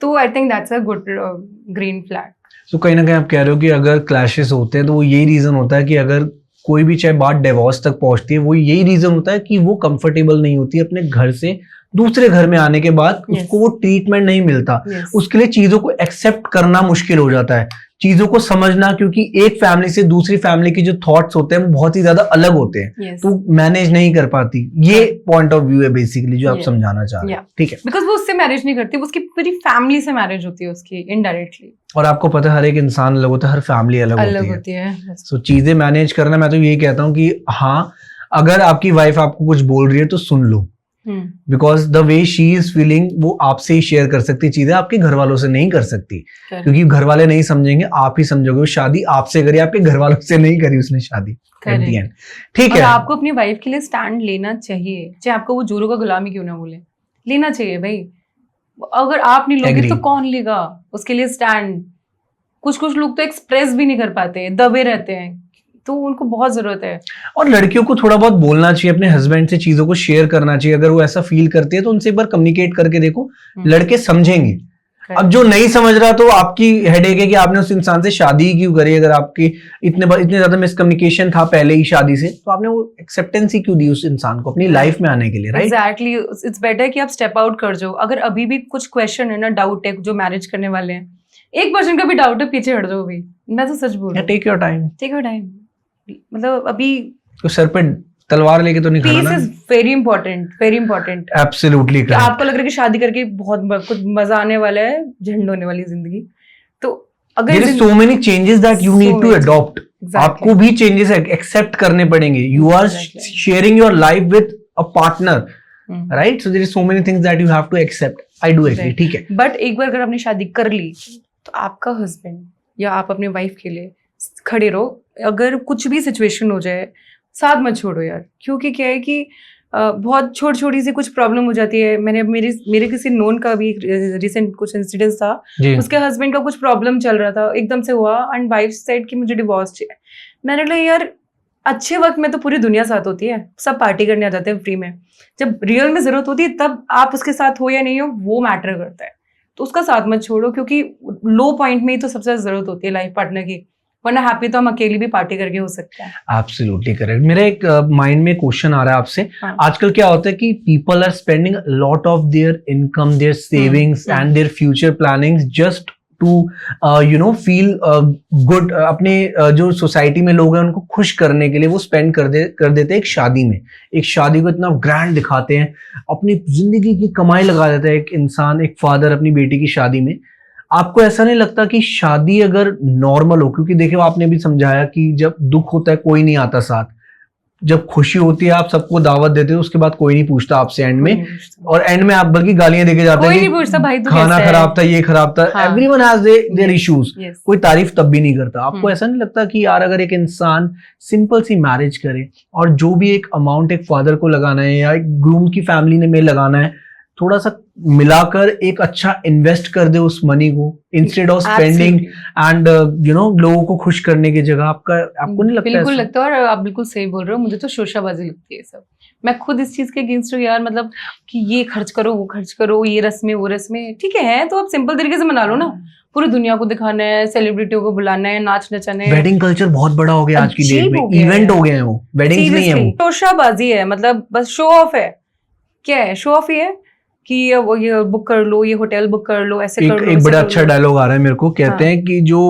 तो I think that's a good green flag. तो कहीं ना कहीं आप कह रहे हो कि अगर क्लैशेस होते हैं तो वो यही रीजन होता है कि अगर कोई भी चाहे बात डिवोर्स तक पहुंचती है, वो यही रीजन होता है कि वो कंफर्टेबल नहीं होती अपने घर से दूसरे घर में आने के बाद, उसको वो ट्रीटमेंट नहीं मिलता, उसके लिए चीजों को एक्सेप्ट करना मुश्किल हो जाता है, चीजों को समझना, क्योंकि एक फैमिली से दूसरी फैमिली के जो थॉट्स होते हैं वो बहुत ही ज्यादा अलग होते हैं, तो मैनेज नहीं कर पाती। ये पॉइंट ऑफ व्यू है बेसिकली जो आप समझाना चाह रहे हैं। ठीक है, बिकॉज वो उससे मैरिज नहीं करती, वो उसकी पूरी फैमिली से मैरिज होती है उसकी इनडायरेक्टली। और आपको पता है हर एक इंसान अलग होता है, हर फैमिली अलग होती है। सो चीजें मैनेज करना, मैं तो यही कहता हूँ कि हाँ, अगर आपकी वाइफ आपको कुछ बोल रही है तो सुन लो, because the way she is feeling वो आपसे ही शेयर कर सकती चीजें, आपके घर वालों से नहीं कर सकती, क्योंकि घर वाले नहीं समझेंगे, आप ही समझोगे। वो शादी आपसे करी, आपके घर वालों से नहीं करी उसने शादी। ठीक है, आपको अपनी वाइफ के लिए स्टैंड लेना चाहिए, चाहे आपको वो जोरों का गुलामी क्यों ना बोले, लेना चाहिए भाई। अगर आप नहीं लोगे तो कौन लेगा उसके लिए स्टैंड। कुछ लोग तो एक्सप्रेस भी नहीं कर पाते, दबे रहते हैं, तो उनको बहुत जरूरत है। और लड़कियों को थोड़ा बहुत बोलना चाहिए, अपने हस्बैंड से चीजों को शेयर करना चाहिए। अगर वो ऐसा फील करती है तो उनसे एक बार कम्युनिकेट करके देखो, लड़के समझेंगे। अब जो नहीं समझ रहा तो आपकी हेडेक है कि आपने उस इंसान से शादी क्यों करी। अगर आपकी इतने ज्यादा मिसकम्युनिकेशन था पहले ही शादी से, तो आपने वो एक्सेप्टेंस ही क्यों दी उस इंसान को अपनी लाइफ में आने के लिए, राइट? एग्जैक्टली, इट्स बेटर कि आप स्टेप आउट कर जाओ। अगर अभी भी कुछ क्वेश्चन है ना, डाउट है, जो मैरिज करने वाले हैं, 1% का भी डाउट है, पीछे हट जाओ अभी। मैं तो सच बोल रही हूं, टेक योर टाइम। मतलब अभी तो सर पे तलवार लेके तो नहीं खड़ा ना। Peace is very important. Absolutely correct. आपको लग रहा है कि शादी करके बहुत कुछ मजा आने वाला है, झंड होने वाली जिंदगी, तो अगर there is so many changes that you need to adopt. आपको भी चेंजेस एक्सेप्ट करने पड़ेंगे। You are sharing your life with a partner, right? So there is so many things that you have to accept. I do agree. Right. ठीक है. But एक बार अगर आपने शादी कर ली तो आपका हस्बैंड या आप अपने वाइफ के लिए खड़े रहो. अगर कुछ भी सिचुएशन हो जाए साथ मत छोड़ो यार, क्योंकि क्या है कि बहुत छोटी सी कुछ प्रॉब्लम हो जाती है. मैंने मेरे किसी नोन का भी रिसेंट कुछ इंसिडेंट था. जी. उसके हस्बैंड का कुछ प्रॉब्लम चल रहा था, एकदम से हुआ एंड वाइफ सेड कि मुझे डिवोर्स चाहिए. मैंने कहा यार अच्छे वक्त में तो पूरी दुनिया साथ होती है, सब पार्टी करने आ जाते हैं फ्री में. जब रियल में जरूरत होती है तब आप उसके साथ हो या नहीं हो वो मैटर करता है. तो उसका साथ मत छोड़ो, क्योंकि लो पॉइंट में ही तो सबसे ज्यादा जरूरत होती है लाइफ पार्टनर की. वरना हैप्पी तो हम अकेली भी पार्टी करके हो सकते हैं. Absolutely correct. मेरा एक माइंड में क्वेश्चन आ रहा है आपसे. हाँ. आजकल क्या होता है कि people are spending lot of their income, their savings and their future plannings just to feel good. अपने जो सोसाइटी में लोग हैं उनको खुश करने के लिए वो स्पेंड कर देते हैं एक शादी में. एक शादी को इतना ग्रैंड दिखाते हैं, अपनी जिंदगी की कमाई लगा देता है एक इंसान, एक फादर अपनी बेटी की शादी में. आपको ऐसा नहीं लगता कि शादी अगर नॉर्मल हो, क्योंकि देखिए आपने भी समझाया कि जब दुख होता है कोई नहीं आता साथ, जब खुशी होती है आप सबको दावत देते हो, उसके बाद कोई नहीं पूछता आपसे एंड में, और एंड में आप बल्कि गालियां देके जाते कोई हैं नहीं पूछता भाई तू खाना कैसा खराब था, ये खराब था. हाँ. Everyone has their issues. Yes. कोई तारीफ तब भी नहीं करता. आपको ऐसा नहीं लगता कि यार अगर एक इंसान सिंपल सी मैरिज करे और जो भी एक अमाउंट एक फादर को लगाना है या एक ग्रूम की फैमिली ने में लगाना है, थोड़ा सा मिलाकर एक अच्छा इन्वेस्ट कर दे उस मनी को, इंस्टेड ऑफ स्पेंडिंग एंड लोगों को खुश करने की जगह. आपको नहीं लगता? बिल्कुल लगता है, और आप बिल्कुल सही बोल रहे हो. मुझे तो शोशाबाजी लगती है सब. मैं खुद इस चीज के अगेंस्ट हूँ यार, मतलब कि ये खर्च करो वो खर्च करो, ये रस्में वो रस्में. ठीक है तो आप सिंपल तरीके से मना लो ना. पूरी दुनिया को दिखाना है, सेलिब्रिटियों को बुलाना है, नाच नचाना है. वेडिंग कल्चर बहुत बड़ा हो गया आज की डेट अजीब में. हो गया इवेंट है. हो गए हैं वो, वेडिंग्स नहीं है वो. शोशाबाजी है, मतलब बस शो ऑफ है. क्या है शो ऑफ? ही है कि ये बुक कर लो, ये होटल बुक कर लो, ऐसे कर लो. एक बड़ा अच्छा डायलॉग आ रहा है मेरे को. कहते हैं कि जो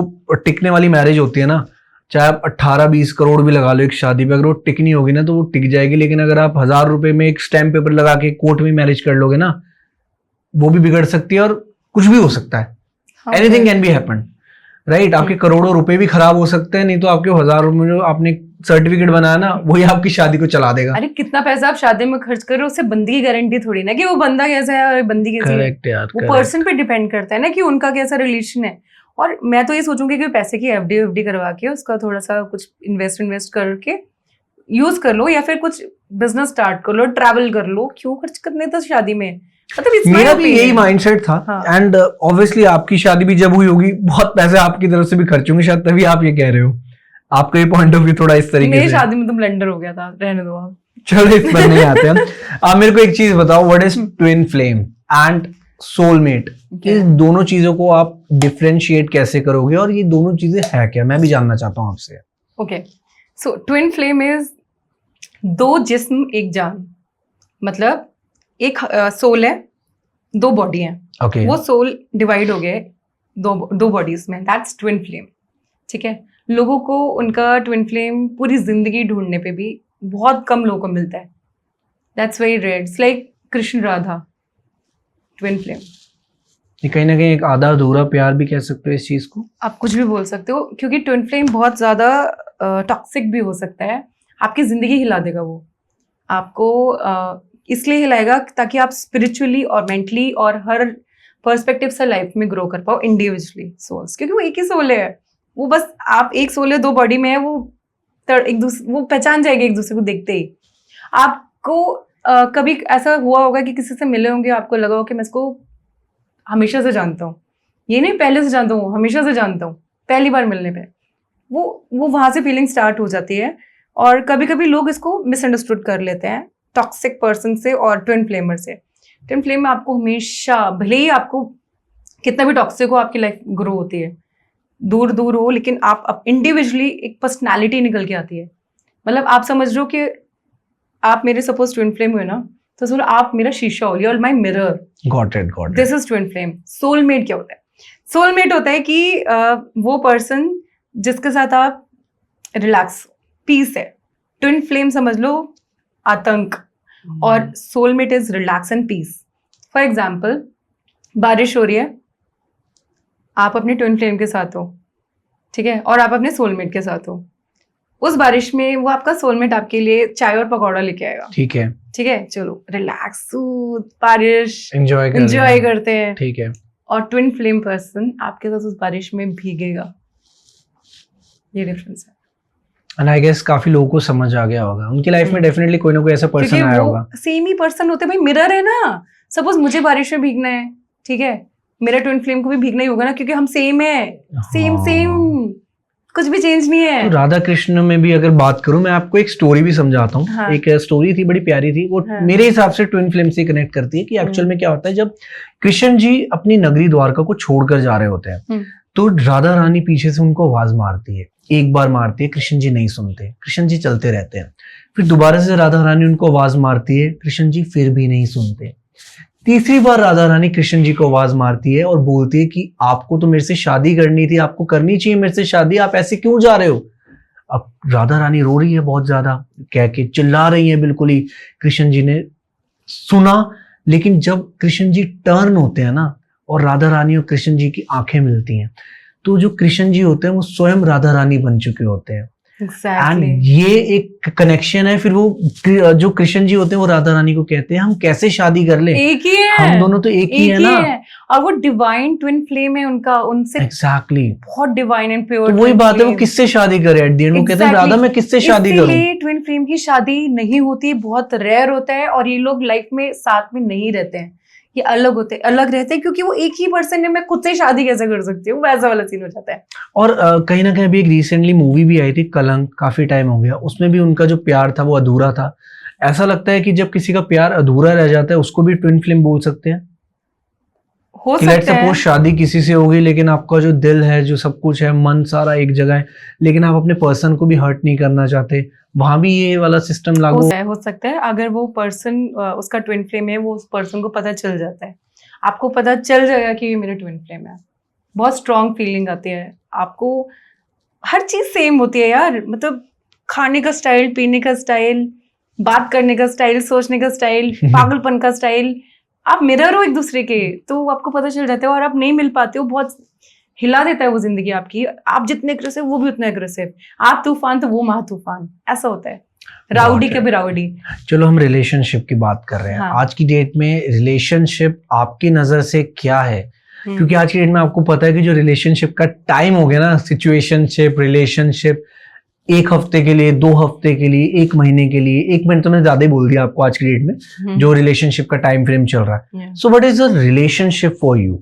टिकने वाली मैरिज होती है ना, चाहे आप 18-20 करोड़ भी लगा लो एक शादी पे, अगर वो टिक नहीं होगी ना तो वो टिक जाएगी. लेकिन अगर आप 1000 रुपए में एक स्टैम्प पेपर लगा के कोर्ट में मैरिज कर लोगे ना, वो भी बिगड़ सकती है और कुछ भी हो सकता है. Anything can be happen, right? आपके करोड़ों रुपए भी खराब हो सकते हैं, नहीं तो आपके 1000 रुपए में जो आपने सर्टिफिकेट बनाया ना वही आपकी शादी को चला देगा. अरे कितना पैसा आप शादी में खर्च कर रहे हो, उससे बंदी की गारंटी थोड़ी ना कि वो बंदा कैसा है और बंदी कैसी है. करेक्ट यार. वो पर्सन पे डिपेंड करता है ना कि उनका कैसा रिलेशन है. और मैं तो ये सोचूंगी कि पैसे की एफडी करवा के उसका थोड़ा सा कुछ इन्वेस्ट करके यूज कर लो, या फिर कुछ बिजनेस स्टार्ट कर लो, ट्रैवल कर लो. क्यों खर्च करने तो शादी में, मतलब मेरा भी यही माइंडसेट था. एंड ऑब्वियसली आपकी शादी भी जब हुई होगी बहुत पैसे आपकी तरफ से भी खर्च होंगे शायद, तभी आप ये कह रहे हो. आपका ये पॉइंट ऑफ व्यू थोड़ा इस तरीके से. मेरी शादी में तो ब्लंडर हो गया था, रहने दो आप. चलो इस पर नहीं आते हम. आप मेरे को एक चीज बताओ, what is twin flame and soulmate? इन दोनों चीजों को आप डिफरेंशिएट कैसे करोगे और ये दोनों चीजें है क्या? मैं भी जानना चाहता हूँ आपसे. Okay, so twin flame is दो जिस्म एक जान. मतलब एक सोल है, दो बॉडी है. Okay. वो सोल डिवाइड हो गए दो बॉडीज में, दैट्स ट्विन फ्लेम. ठीक है, लोगों को उनका ट्विन फ्लेम पूरी जिंदगी ढूंढने पे भी बहुत कम लोगों को मिलता है. That's very rare. It's like Krishna Radha, twin flame. ये कहीं ना कहीं एक आधा अधूरा प्यार भी कह सकते हो इस चीज को. आप कुछ भी बोल सकते हो, क्योंकि ट्विन फ्लेम बहुत ज्यादा टॉक्सिक भी हो सकता है. आपकी जिंदगी हिला देगा वो. आपको इसलिए हिलाएगा ताकि आप स्पिरिचुअली और मेंटली और हर पर्सपेक्टिव से लाइफ में ग्रो कर पाओ इंडिविजुअली सोल्स, क्योंकि वो एक ही सोल है. वो बस आप एक सोल है, दो बॉडी में है. वो पहचान जाएगी एक दूसरे को देखते ही. आपको कभी ऐसा हुआ होगा कि किसी से मिले होंगे, आपको लगा हो कि मैं इसको हमेशा से जानता हूँ. ये नहीं पहले से जानता हूँ, हमेशा से जानता हूँ. पहली बार मिलने पे वो वहां से फीलिंग स्टार्ट हो जाती है. और कभी कभी लोग इसको मिसअंडरस्टूड कर लेते हैं टॉक्सिक पर्सन से और ट्विन फ्लेमर से. ट्विन फ्लेम में आपको हमेशा, भले ही आपको कितना भी टॉक्सिक हो, आपकी लाइफ ग्रो होती है, दूर दूर हो, लेकिन आप इंडिविजुअली एक पर्सनालिटी निकल के आती है. मतलब आप समझ रहे हो कि आप मेरे सपोज ट्विन फ्लेम हुए ना, तो सोचो आप मेरा शीशा हो, you are my mirror. Got it. This is twin flame. Soulmate क्या होता है? सोलमेट होता है कि वो पर्सन जिसके साथ आप रिलैक्स, पीस है. ट्विन फ्लेम समझ लो आतंक, और soulmate is relax and peace. For example, बारिश हो रही है, आप अपने ट्विन फ्लेम के साथ हो, ठीक है, और आप अपने सोलमेट के साथ हो. उस बारिश में वो आपका सोलमेट आपके लिए चाय और पकौड़ा लेके आएगा। ठीक है, ठीक है, चलो रिलैक्स, बारिश एंजॉय करते हैं। ठीक है। और ट्विन फ्लेम पर्सन आपके साथ उस बारिश में भीगेगा, ये डिफरेंस है। एंड आई गेस काफी लोगों को समझ आ गया होगा, उनकी लाइफ में डेफिनेटली कोई ना कोई ऐसा पर्सन क्योंकि आया वो होगा। सेम ही पर्सन होते हैं भाई, मिरर है ना। सपोज मुझे बारिश में भीगना है, ठीक है, मेरा ट्विन फ्लेम को भी भीगना ही होगा ना, क्योंकि हम सेम है, सेम कुछ भी चेंज नहीं है। तो राधा कृष्ण में भी अगर बात करूं, मैं आपको एक स्टोरी भी समझाता हूँ। हाँ। एक स्टोरी थी, बड़ी प्यारी थी वो। हाँ। मेरे हिसाब से ट्विन फ्लेम से कनेक्ट करती है कि एक्चुअल में क्या होता है। जब कृष्ण जी अपनी नगरी द्वारका को छोड़कर जा रहे होते हैं, तो राधा रानी पीछे से उनको आवाज मारती है। एक बार मारती है, कृष्ण जी नहीं सुनते, कृष्ण जी चलते रहते हैं। फिर दोबारा से राधा रानी उनको आवाज मारती है, कृष्ण जी फिर भी नहीं सुनते। तीसरी बार राधा रानी कृष्ण जी को आवाज मारती है और बोलती है कि आपको तो मेरे से शादी करनी थी, आपको करनी चाहिए मेरे से शादी, आप ऐसे क्यों जा रहे हो। अब राधा रानी रो रही है बहुत ज्यादा, कह के चिल्ला रही है बिल्कुल ही। कृष्ण जी ने सुना, लेकिन जब कृष्ण जी टर्न होते हैं ना, और राधा रानी और कृष्ण जी की आंखें मिलती हैं, तो जो कृष्ण जी होते हैं वो स्वयं राधा रानी बन चुके होते हैं। Exactly. एंड ये एक कनेक्शन है। फिर वो जो कृष्ण जी होते हैं वो राधा रानी को कहते हैं हम कैसे शादी कर ले, एक ही है, हम दोनों तो एक ही है ना। और वो डिवाइन ट्विन फ्लेम है उनका, उनसे एग्जैक्टली बहुत डिवाइन एंड प्योर। तो वही बात है, वो किससे शादी करे एट द एंड, वो कहते हैं राधा मैं किससे शादी करूं। ट्विन फ्लेम की शादी नहीं होती, बहुत रेयर होता है, और ये लोग लाइफ में साथ में नहीं रहते हैं, ये अलग रहते हैं, क्योंकि वो एक ही पर्सन है, मैं खुद से शादी कैसे कर सकती हूँ, वैसा वाला सीन हो जाता है। और कहीं ना कहीं अभी एक रिसेंटली मूवी भी आई थी कलंक, काफी टाइम हो गया, उसमें भी उनका जो प्यार था वो अधूरा था। ऐसा लगता है कि जब किसी का प्यार अधूरा रह जाता है उसको भी ट्विन फ्लेम बोल सकते हैं। हो कि लेट्स सपोज शादी किसी से होगी, लेकिन आपका जो दिल है, जो सब कुछ है, मन सारा एक जगह है, लेकिन आप अपने पर्सन को भी हर्ट नहीं करना चाहते, वहां भी ये वाला सिस्टम लागू हो सकता है। अगर वो पर्सन उसका ट्विन फ्लेम है, वो उस पर्सन को पता चल जाता है, आपको पता चल जाएगा कि ये मेरा ट्विन फ्लेम है, बहुत स्ट्रॉन्ग फीलिंग आती है आपको। हर चीज सेम होती है यार, मतलब खाने का स्टाइल, पीने का स्टाइल, बात करने का स्टाइल, सोचने का स्टाइल, पागलपन का स्टाइल, आप मिरर हो एक दूसरे के, तो आपको पता चल जाता है। और आप नहीं मिल पाते हो, बहुत हिला देता है वो जिंदगी आपकी। आप जितने एग्रेसिव वो भी उतना एग्रेसिव, आप तूफान तो वो महा तूफान, ऐसा होता है, राउडी के भी राउडी। चलो हम रिलेशनशिप की बात कर रहे हैं। हाँ। आज की डेट में रिलेशनशिप आपकी नजर से क्या है? क्योंकि आज की डेट में आपको पता है कि जो रिलेशनशिप का टाइम हो गया ना, सिचुएशनशिप, रिलेशनशिप, एक हफ्ते के लिए, 2 हफ्ते के लिए, 1 महीने के लिए, 1 मिनट तो मैंने ज्यादा ही बोल दिया आपको आज की डेट में, जो रिलेशनशिप का टाइम फ्रेम चल रहा है। So what is a relationship for you?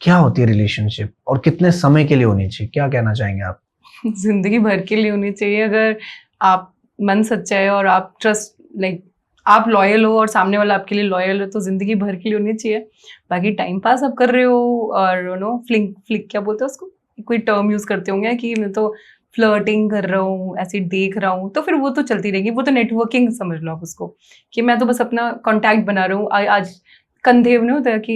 क्या होती है रिलेशनशिप और कितने समय के लिए होनी चाहिए? क्या कहना चाहेंगे आप? जिंदगी भर के लिए होनी चाहिए। अगर आप मन सच्चा है और आप ट्रस्ट आप लॉयल हो और सामने वाला आपके लिए लॉयल हो, तो जिंदगी भर के लिए होनी चाहिए। बाकी टाइम पास आप कर रहे हो और फ्लिक क्या बोलते हैं उसको, कोई टर्म यूज करते होंगे कि मैं तो फ्लर्टिंग कर रहा हूँ, ऐसे देख रहा हूँ, तो फिर वो तो चलती रहेगी, वो तो नेटवर्किंग समझ लो आप उसको, कि मैं तो बस अपना कॉन्टैक्ट बना रहा हूँ। आज कंधे नहीं होता कि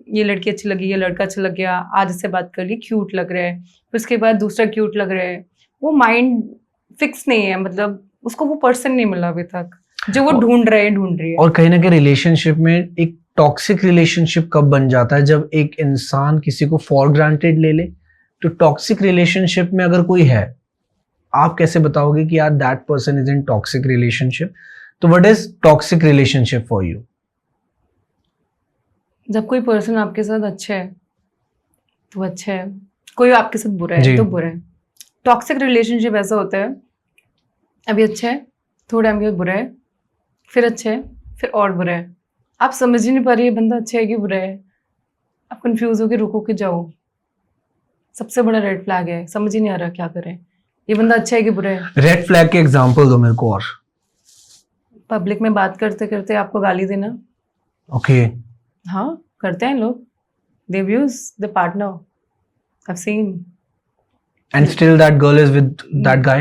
ये लड़की अच्छी लगी, ये लड़का अच्छा लग गया, आज इससे बात कर ली, क्यूट लग रहा है, फिर उसके बाद दूसरा क्यूट लग रहा है। वो माइंड फिक्स नहीं है, मतलब उसको वो पर्सन नहीं मिला अभी तक जो वो ढूंढ रही है। और कहीं ना कहीं रिलेशनशिप में एक टॉक्सिक रिलेशनशिप कब बन जाता है? जब एक इंसान किसी को फॉर ग्रांटेड ले ले। तो टॉक्सिक रिलेशनशिप में अगर कोई है, आप कैसे बताओगे कि यार that person is in toxic relationship? तो what is toxic relationship for you? जब कोई पर्सन आपके साथ अच्छा है तो अच्छा है, कोई आपके साथ बुरा है तो बुरा है। टॉक्सिक रिलेशनशिप ऐसा होता है, अभी अच्छा है, थोड़ा टाइम के बाद बुरा है, फिर अच्छा है, फिर और बुरा है। आप समझ ही नहीं पा रही है बंदा अच्छा है कि बुरा है, आप कंफ्यूज होकर रुको के जाओ। सबसे बड़ा रेड फ्लैग है, समझ ही नहीं आ रहा क्या करें, ये बंदा अच्छा है कि बुरा है। रेड फ्लैग के एग्जांपल दो मेरे को। और पब्लिक में बात करते करते आपको गाली देना। ओके। हाँ, करते हैं लोग, they abuse the partner, I've seen. And still that girl is with that guy?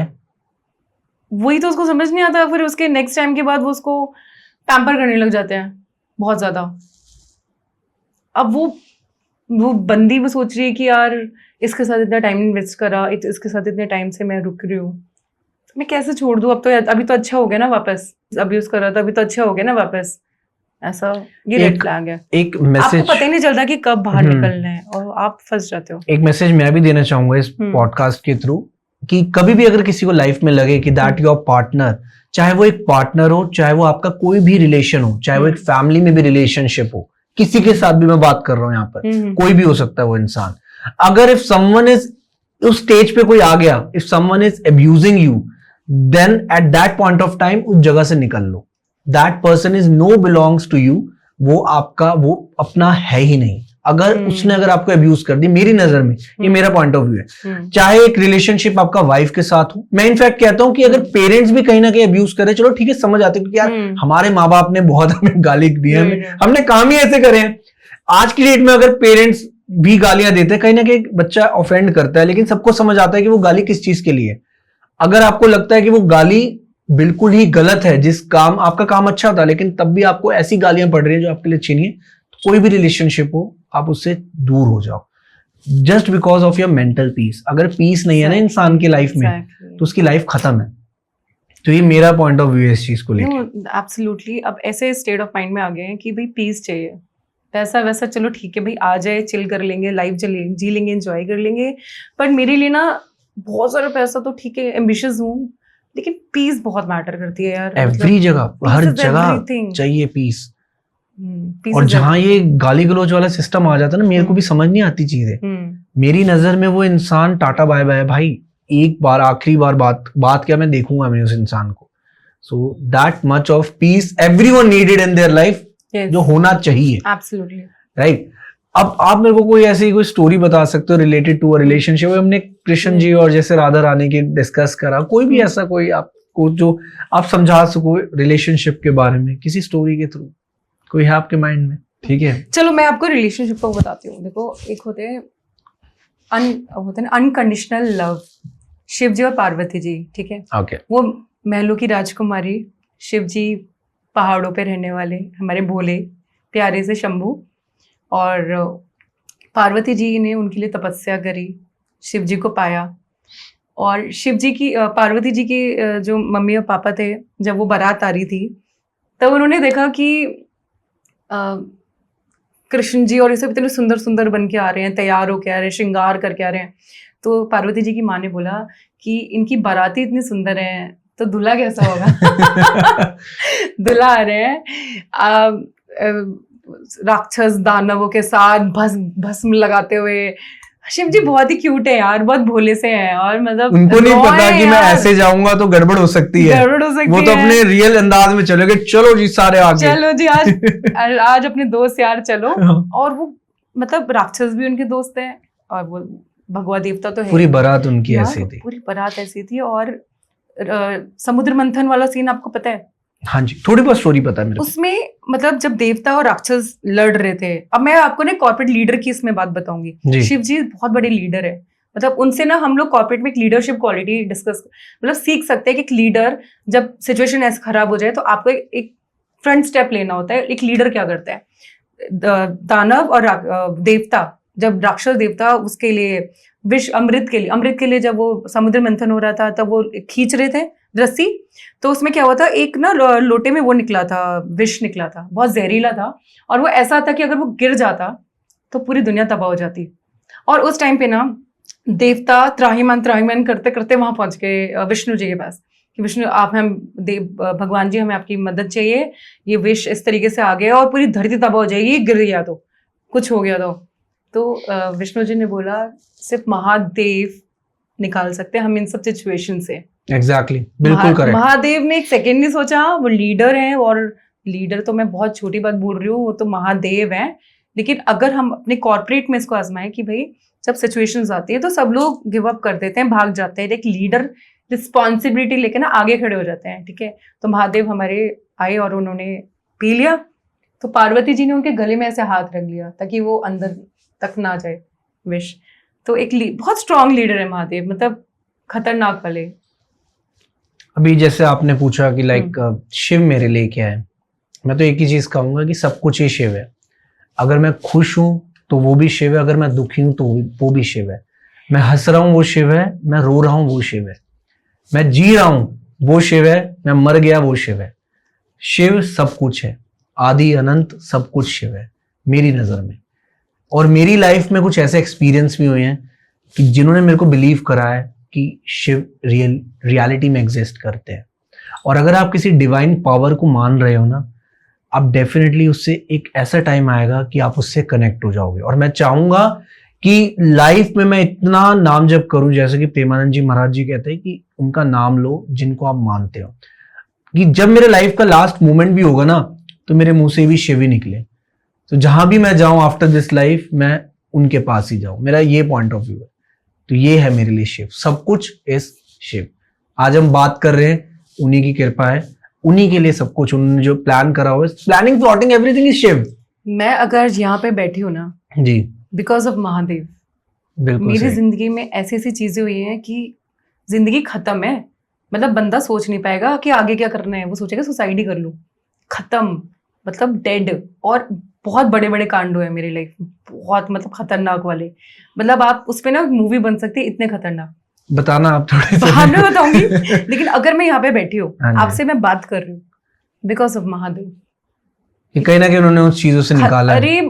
वही तो उसको समझ नहीं आता, फिर उसके नेक्स्ट टाइम के बाद वो उसको पैम्पर करने लग जाते हैं बहुत ज्यादा। अब वो बंदी वो सोच रही है कि यार इसके साथ इतना टाइम इन्वेस्ट करा, इसके साथ इतने टाइम से मैं रुक रही हूँ, मैं कैसे छोड़ दूँ? अभी तो अच्छा हो गया ना वापस, अब्यूज कर रहा था, अभी तो अच्छा हो गया ना वापस, ऐसा ये रेड फ्लैग है। एक मैसेज, आपको पता ही नहीं चलता कि कब बाहर निकलना है और आप फंस जाते हो। एक मैसेज मैं भी देना चाहूंगा इस पॉडकास्ट के थ्रू कि कभी भी अगर किसी को लाइफ में लगे कि दैट योर पार्टनर, चाहे वो एक पार्टनर हो, चाहे वो आपका कोई भी रिलेशन हो, चाहे वो एक फैमिली में भी रिलेशनशिप हो, किसी के साथ भी मैं बात कर रहा हूं यहाँ पर, कोई भी हो सकता है वो इंसान, अगर इफ समवन इज उस स्टेज पे कोई आ गया, if someone is abusing you, then at that point of time उस जगह से निकल लो. That person is no belongs to you. वो आपका वो अपना है ही नहीं. अगर उसने अगर आपको अब्यूज कर दी, मेरी नजर में, ये मेरा पॉइंट ऑफ व्यू है, चाहे एक रिलेशनशिप आपका वाइफ के साथ हो, मैं इनफैक्ट कहता हूं कि अगर पेरेंट्स भी कहीं ना कहीं अब्यूज करे, चलो ठीक है, समझ आते क्योंकि यार हमारे माँ बाप ने बहुत हमें गाली दी है, हमने काम ही ऐसे करे हैं. आज की डेट में अगर पेरेंट्स भी गालियां देते हैं, कहीं ना कहीं बच्चा ऑफेंड करता है, लेकिन सबको समझ आता है कि वो गाली किस चीज के लिए है. अगर आपको लगता है कि वो गाली बिल्कुल ही गलत है, जिस काम आपका काम अच्छा था लेकिन तब भी आपको ऐसी गालियां पड़ रही है जो आपके लिए अच्छी नहीं है, तो कोई भी रिलेशनशिप हो आप उससे दूर हो जाओ, just because of your mental peace. अगर पीस नहीं है ना इंसान की लाइफ में, तो उसकी लाइफ खत्म है. तो ये मेरा पॉइंट ऑफ व्यू है इस चीज को लेकर. एब्सोल्युटली. अब ऐसे स्टेट ऑफ माइंड में आ गए हैं कि भाई पीस चाहिए, पैसा वैसा चलो ठीक है भाई, आ जाए, चिल कर लेंगे, लाइफ जी लेंगे, एंजॉय कर लेंगे. पर मेरे लिए ना बहुत सारा पैसा तो ठीक है, एम्बिशियस हूँ, लेकिन पीस बहुत मैटर करती है यार. एवरी जगह, हर जगह चाहिए पीस. और जहां ये गाली गलौज वाला सिस्टम आ जाता है ना, मेरे को भी समझ नहीं आती चीजें. मेरी नजर में वो इंसान टाटा बाय बाय भाई, एक बार आखिरी बार बात क्या मैं देखूंगा मैं उस इंसान को. So that much of peace everyone needed in their life, जो होना चाहिए. Absolutely right. अब आप मेरे को कोई ऐसी कोई स्टोरी बता सकते हो रिलेटेड टू अ रिलेशनशिप. हमने कृष्ण जी और जैसे राधा रानी के डिस्कस करा, कोई भी ऐसा कोई आपको जो आप समझा सको रिलेशनशिप के बारे में किसी स्टोरी के थ्रू, कोई है आपके माइंड में? ठीक है, चलो मैं आपको रिलेशनशिप को बताती हूँ. देखो, एक होते हैं अनकंडीशनल लव, शिव जी और पार्वती जी. ठीक है, ओके. वो महलों की राजकुमारी, शिव जी पहाड़ों पे रहने वाले हमारे भोले प्यारे से शंभू, और पार्वती जी ने उनके लिए तपस्या करी, शिव जी को पाया. और शिव जी की पार्वती जी के जो मम्मी और पापा थे, जब वो बारात आ रही थी, तब उन्होंने देखा कि कृष्ण जी और ये सब इतने सुंदर सुंदर बन के आ रहे हैं, तैयार होके आ रहे हैं, श्रृंगार करके आ रहे हैं. तो पार्वती जी की माँ ने बोला कि इनकी बाराती इतनी सुंदर है तो दूल्हा कैसा होगा. दूल्हा आ रहे हैं राक्षस दानवों के साथ भस्म लगाते हुए. शिव जी बहुत ही क्यूट है यार, बहुत भोले से हैं, और मतलब उनको नहीं पता कि मैं ऐसे जाऊंगा तो गड़बड़ हो सकती है. वो तो अपने रियल अंदाज में चलोगे, चलो जी सारे आगे, चलो जी आज अपने दोस्त यार चलो. और वो मतलब राक्षस भी उनके दोस्त हैं, और वो भगवा देवता तो है. पूरी बारात उनकी ऐसी थी. पूरी बारात ऐसी थी. और समुद्र मंथन वाला सीन आपको पता है? हाँ जी, थोड़ी बहुत स्टोरी पता है मेरे को. उसमें मतलब जब देवता और राक्षस लड़ रहे थे, अब मैं आपको ना कॉर्पोरेट लीडर की इसमें बात बताऊंगी. शिव जी बहुत बड़े लीडर है, मतलब उनसे ना हम लोग कॉर्पोरेट में एक लीडरशिप क्वालिटी डिस्कस मतलब सीख सकते हैं कि एक लीडर जब सिचुएशन ऐसे खराब हो जाए तो आपको एक फ्रंट स्टेप लेना होता है. एक लीडर क्या करता है, दानव और देवता, जब राक्षस देवता उसके लिए विष अमृत के लिए जब वो समुद्र मंथन हो रहा था, तब वो खींच रहे थे रस्सी, तो उसमें क्या हुआ था, एक ना लोटे में वो निकला था, विष निकला था, बहुत जहरीला था, और वो ऐसा था कि अगर वो गिर जाता तो पूरी दुनिया तबाह हो जाती. और उस टाइम पे ना देवता त्राहिमाम करते करते वहां पहुंच गए विष्णु जी के पास कि विष्णु आप भगवान जी हमें आपकी मदद चाहिए, ये विष इस तरीके से आ गया और पूरी धरती तबाह हो जाएगी, गिर गया तो कुछ हो गया तो विष्णु जी ने बोला सिर्फ महादेव निकाल सकते हैं हम इन सब सिचुएशन से. एग्जैक्टली, बिल्कुल करेक्ट. महादेव ने एक सेकेंड नहीं सोचा, वो लीडर हैं, और लीडर तो मैं बहुत छोटी बात बोल रही हूँ, वो तो महादेव हैं. लेकिन अगर हम अपने कॉर्पोरेट में इसको आजमाएं कि भाई जब सिचुएशंस आती है तो सब लोग गिव अप कर देते हैं, भाग जाते हैं, एक लीडर रिस्पॉन्सिबिलिटी लेके ना आगे खड़े हो जाते हैं. ठीक है, तो महादेव हमारे आए और उन्होंने पी लिया, तो पार्वती जी ने उनके गले में ऐसे हाथ रख लिया ताकि वो अंदर तक ना जाए विष. तो एक बहुत स्ट्रॉन्ग लीडर है महादेव, मतलब खतरनाक वाले. अभी जैसे आपने पूछा कि लाइक शिव मेरे लिए क्या है, मैं तो एक ही चीज कहूंगा कि सब कुछ ही शिव है. अगर मैं खुश हूं तो वो भी शिव है, अगर मैं दुखी हूं तो वो भी शिव है. मैं हंस रहा हूं वो शिव है, मैं रो रहा हूं वो शिव है. मैं जी रहा हूं वो शिव है, मैं मर गया वो शिव है. शिव सब कुछ है, आदि अनंत सब कुछ शिव है मेरी नजर में. और मेरी लाइफ में कुछ ऐसे एक्सपीरियंस भी हुए हैं कि जिन्होंने मेरे को बिलीव करा है कि शिव रियलिटी में एग्जिस्ट करते हैं। और अगर आप किसी डिवाइन पावर को मान रहे हो ना, आप डेफिनेटली उससे एक ऐसा टाइम आएगा कि आप उससे कनेक्ट हो जाओगे। और मैं चाहूंगा कि लाइफ में मैं इतना नाम जप करूं, जैसे कि प्रेमानंद जी महाराज जी कहते हैं कि उनका नाम लो जिनको आप मानते हो, कि जब मेरे लाइफ का लास्ट मोमेंट भी होगा ना, तो मेरे मुंह से भी शिव ही निकले। तो जहां भी मैं जाऊं आफ्टर दिस लाइफ, मैं उनके पास ही जाऊं। मेरा ये पॉइंट ऑफ व्यू है। तो ये है मेरे लिए शिव, सब कुछ इस शिव। आज हम बात कर रहे हैं, उन्हीं की कृपा है, उन्हीं के लिए सब कुछ। उन्होंने जो प्लान करा हुआ है, planning plotting everything is Shiv. मैं अगर यहाँ पे बैठी हूँ ना, जी बिकॉज ऑफ महादेव। बिल्कुल मेरी सही। जिंदगी में ऐसी ऐसी चीजें हुई हैं कि जिंदगी खत्म है। मतलब बंदा सोच नहीं पाएगा कि आगे क्या करना है, वो सोचेगा सुसाइड ही कर लूं। खत्म, मतलब डेड। और बहुत बड़े बड़े कांड हुए हैं मेरी लाइफ में, बहुत मतलब खतरनाक वाले। मतलब आप उस पे ना मूवी बन सकती है, इतने खतरनाक। बताना आप थोड़े से। हाँ मैं बताऊंगी। लेकिन अगर मैं यहाँ पे बैठी हूँ, हाँ जी। आपसे मैं बात कर रही हूँ, बिकॉज ऑफ महादेव। कि कहीं ना कहीं उन्होंने उस चीजों से निकाला है। अरे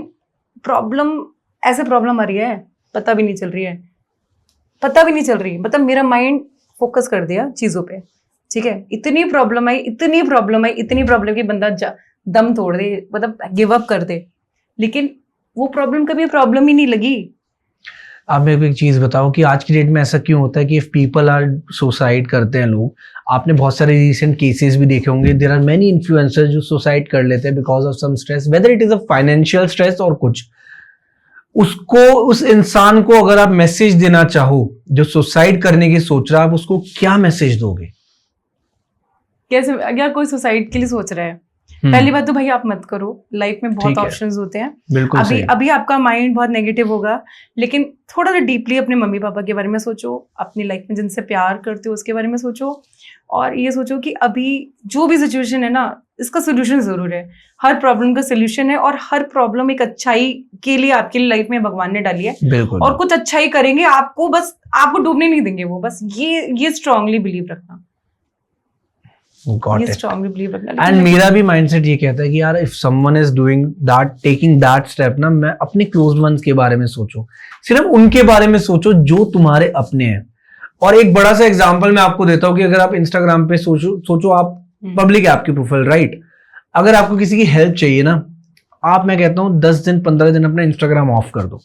प्रॉब्लम, ऐसे प्रॉब्लम आ रही है, पता भी नहीं चल रही है, पता भी नहीं चल रही। मतलब मेरा माइंड फोकस कर दिया चीजों पे, ठीक है। इतनी प्रॉब्लम आई, इतनी प्रॉब्लम आई, इतनी प्रॉब्लम कि बंदा दम तोड़ दे, मतलब गिव अप कर दे। लेकिन वो प्रॉब्लम कभी प्रॉब्लम ही नहीं लगी। आप मेरे को एक चीज बताओ कि आज की डेट में ऐसा क्यों होता है कि इफ पीपल आर सुसाइड करते हैं लोग, आपने बहुत सारे रिसेंट केसेस भी देखे होंगे, देयर आर मेनी इन्फ्लुएंसर्स जो सुसाइड कर लेते हैं because of some stress, whether it is a financial stress और कुछ। उसको, उस इंसान को अगर आप मैसेज देना चाहो जो सुसाइड करने की सोच रहा है, आप उसको क्या मैसेज दोगे? कैसे अगर कोई सुसाइड के लिए सोच रहा है, पहली बात तो भाई आप मत करो। लाइफ में बहुत ठीक है। ऑप्शंस होते हैं। बिल्कुल अभी सही। अभी आपका माइंड बहुत नेगेटिव होगा, लेकिन थोड़ा सा डीपली अपने मम्मी पापा के बारे में सोचो, अपनी लाइफ में जिनसे प्यार करते हो उसके बारे में सोचो। और ये सोचो कि अभी जो भी सिचुएशन है ना, इसका सोल्यूशन जरूर है। हर प्रॉब्लम का सोल्यूशन है, और हर प्रॉब्लम एक अच्छाई के लिए आपकी लाइफ में भगवान ने डाली है। बिल्कुल। और कुछ अच्छाई करेंगे आपको, बस आपको डूबने नहीं देंगे वो। बस ये स्ट्रांगली बिलीव रखना, Got ये it. स्ट्रांगली बिलीव रखना। एंड मेरा भी माइंडसेट ये कहता है कि यार if someone is doing that, taking that step ना, मैं अपने क्लोज वंस के बारे में सोचो, सिर्फ उनके बारे में सोचो जो तुम्हारे अपने हैं। और एक बड़ा सा एग्जांपल मैं आपको देता हूं कि अगर आप इंस्टाग्राम पे सोचो आप पब्लिक है आपकी प्रोफाइल, राइट? अगर आपको किसी की हेल्प चाहिए ना, आप, मैं कहता हूं 10 दिन 15 दिन अपना इंस्टाग्राम ऑफ कर दो।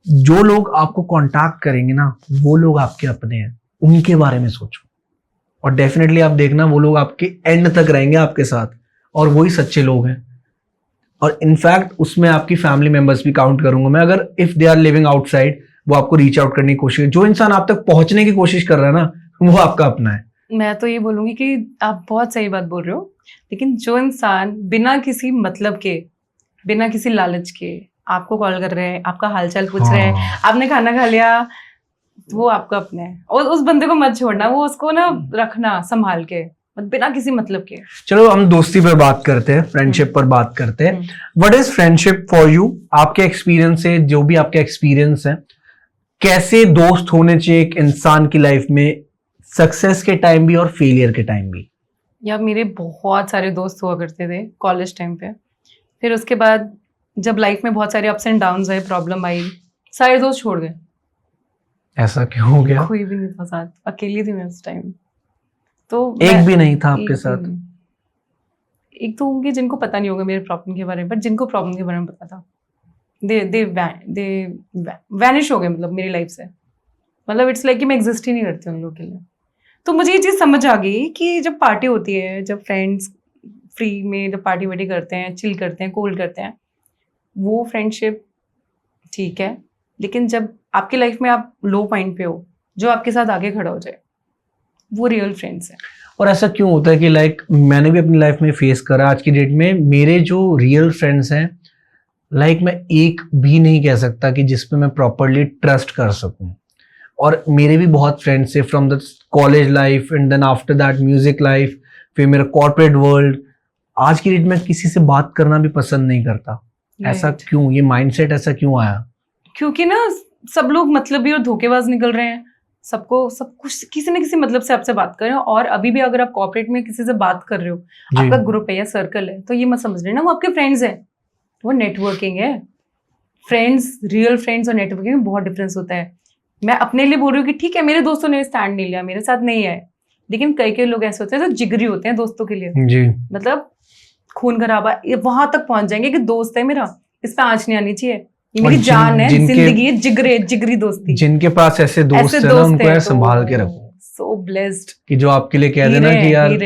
जो लोग आपको कॉन्टैक्ट करेंगे ना, वो लोग आपके अपने हैं, उनके बारे में सोचो। और डेफिनेटली आप देखना वो लोग आपके एंड तक रहेंगे आपके साथ, और वही सच्चे लोग हैं। और इनफैक्ट उसमें आपकी फैमिली मेंबर्स भी काउंट करूंगा मैं। अगर if they are living outside, वो आपको रीच आउट करने की कोशिश, जो इंसान आप तक पहुंचने की कोशिश कर रहा है ना, वो आपका अपना है। मैं तो ये बोलूंगी कि आप बहुत सही बात बोल रहे हो, लेकिन जो इंसान बिना किसी मतलब के, बिना किसी लालच के आपको कॉल कर रहे हैं, आपका हालचाल पूछ रहे हैं, हाँ। आपने खाना खा लिया, वो आपका अपना है। और उस बंदे को मत छोड़ना, वो उसको ना रखना संभाल के, बिना किसी मतलब के। चलो हम दोस्ती पर बात करते हैं, फ्रेंडशिप पर बात करते हैं। What is friendship for you? आपके एक्सपीरियंस से, जो भी आपके एक्सपीरियंस है, कैसे दोस्त होने चाहिए एक इंसान की लाइफ में, सक्सेस के टाइम भी और फेलियर के टाइम भी? यार मेरे बहुत सारे दोस्त हुआ करते थे कॉलेज टाइम पे। फिर उसके बाद जब लाइफ में बहुत सारे अप्स एंड डाउन्स आए, प्रॉब्लम आई, सारे दोस्त छोड़ गए। ऐसा क्यों हो गया? कोई भी नहीं था साथ, अकेली थी मैं उस टाइम। तो एक भी नहीं था आपके साथ? एक तो होंगे जिनको पता नहीं होगा मेरे प्रॉब्लम के बारे में, बट जिनको प्रॉब्लम के बारे में पता था, दे वैनिश हो गए मतलब मेरी लाइफ से। मतलब इट्स लाइक कि मैं एग्जिस्ट ही नहीं करती उन लोगों के लिए। तो मुझे ये चीज़ समझ आ गई कि जब पार्टी होती है, जब फ्रेंड्स फ्री में जब पार्टी वार्टी करते हैं, चिल करते हैं, कूल करते हैं, वो फ्रेंडशिप ठीक है। लेकिन जब आपकी लाइफ में आप लो पॉइंट पे हो, जो आपके साथ आगे खड़ा हो जाए, वो रियल फ्रेंड्स हैं। और ऐसा क्यों होता है कि लाइक मैंने भी अपनी लाइफ में फेस करा, आज की डेट में मेरे जो रियल फ्रेंड्स हैं, लाइक मैं एक भी नहीं कह सकता कि जिस पे मैं प्रॉपरली ट्रस्ट कर सकूं। और मेरे भी बहुत फ्रेंड्स थे from the college life, and then after that music life, फिर मेरा कॉर्पोरेट वर्ल्ड। आज की डेट में किसी से बात करना भी पसंद नहीं करता। ऐसा क्यों? ये माइंडसेट ऐसा क्यों आया? क्योंकि ना सब लोग मतलबी और धोखेबाज निकल रहे हैं। सबको सब कुछ किसी न किसी मतलब से आपसे बात कर रहे हो। और अभी भी अगर आप कॉर्पोरेट में किसी से बात कर रहे हो, आपका ग्रुप है या सर्कल है, तो ये मत समझ लेना वो आपके फ्रेंड्स हैं। वो नेटवर्किंग है। फ्रेंड्स, रियल फ्रेंड्स और नेटवर्किंग में बहुत डिफरेंस होता है। मैं अपने लिए बोल रही हूँ कि ठीक है मेरे दोस्तों ने स्टैंड नहीं लिया, मेरे साथ नहीं है, लेकिन कई लोग ऐसे होते हैं जो जिगरी होते हैं दोस्तों के लिए जी। मतलब खून खराबा वहां तक पहुंच जाएंगे कि दोस्त है मेरा, इस पे आंच नहीं आनी चाहिए, ये और मेरी जान है, जिनके जिंदगी है, जिगरी दोस्ती। जिनके पास ऐसे दोस्त है ना, उनको यार संभाल के रखो। सो ब्लेस्ड कि जो आपके लिए कह देना कि यार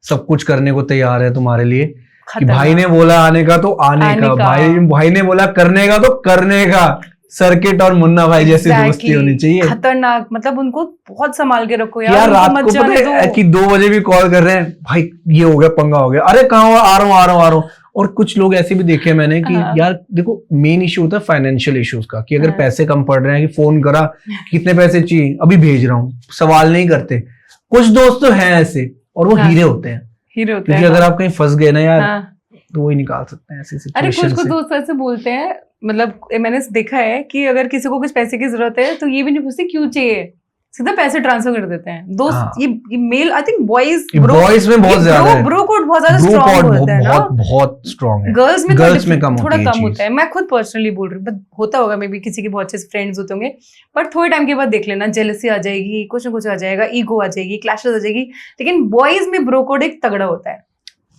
सब कुछ करने को तैयार है तुम्हारे लिए, कि भाई ने बोला आने का तो आने का, भाई ने बोला करने का तो करने का। सर्किट और मुन्ना भाई जैसे दोस्ती होनी चाहिए। खतरनाक, मतलब उनको बहुत संभाल के रखो यार। रात को पता है कि 2 बजे भी कॉल कर रहे हैं, भाई ये हो गया, पंगा हो गया, अरे कहाँ हो, आ रहा हूँ। और कुछ लोग ऐसे भी देखे मैंने कि यार देखो मेन इशू होता है फाइनेंशियल इश्यूज का, कि अगर पैसे कम पड़ रहे हैं कि फोन करा कितने पैसे चाहिए, अभी भेज रहा हूँ, सवाल नहीं करते। कुछ दोस्त तो हैं ऐसे और वो हीरे होते हैं, क्योंकि अगर आप कहीं फंस गए ना यार तो वो ही निकाल सकते हैं ऐसी सिचुएशन। अरे कुछ दोस्त ऐसे बोलते हैं, मतलब मैंने देखा है कि अगर किसी को कुछ पैसे की जरूरत है तो ये भी नहीं पूछते क्यों चाहिए, सीधा पैसे ट्रांसफर कर देते हैं दोस्त। हाँ। ये मेल आई थिंक बॉयज में बहुत ज्यादा है, ब्रो कोड बहुत ज्यादा स्ट्रांग होता है ना, बहुत स्ट्रांग है। गर्ल्स में कम थोड़ा कम होता है। मैं खुद पर्सनली बोल रही हूँ, होता होगा मे बी किसी के बहुत अच्छे फ्रेंड्स होते होंगे, बट थोड़े टाइम के बाद देख लेना जेलसी आ जाएगी, कुछ ना कुछ आ जाएगा, ईगो आ जाएगी, क्लैशेस आ जाएगी, लेकिन बॉयज में ब्रो कोड एक तगड़ा होता है।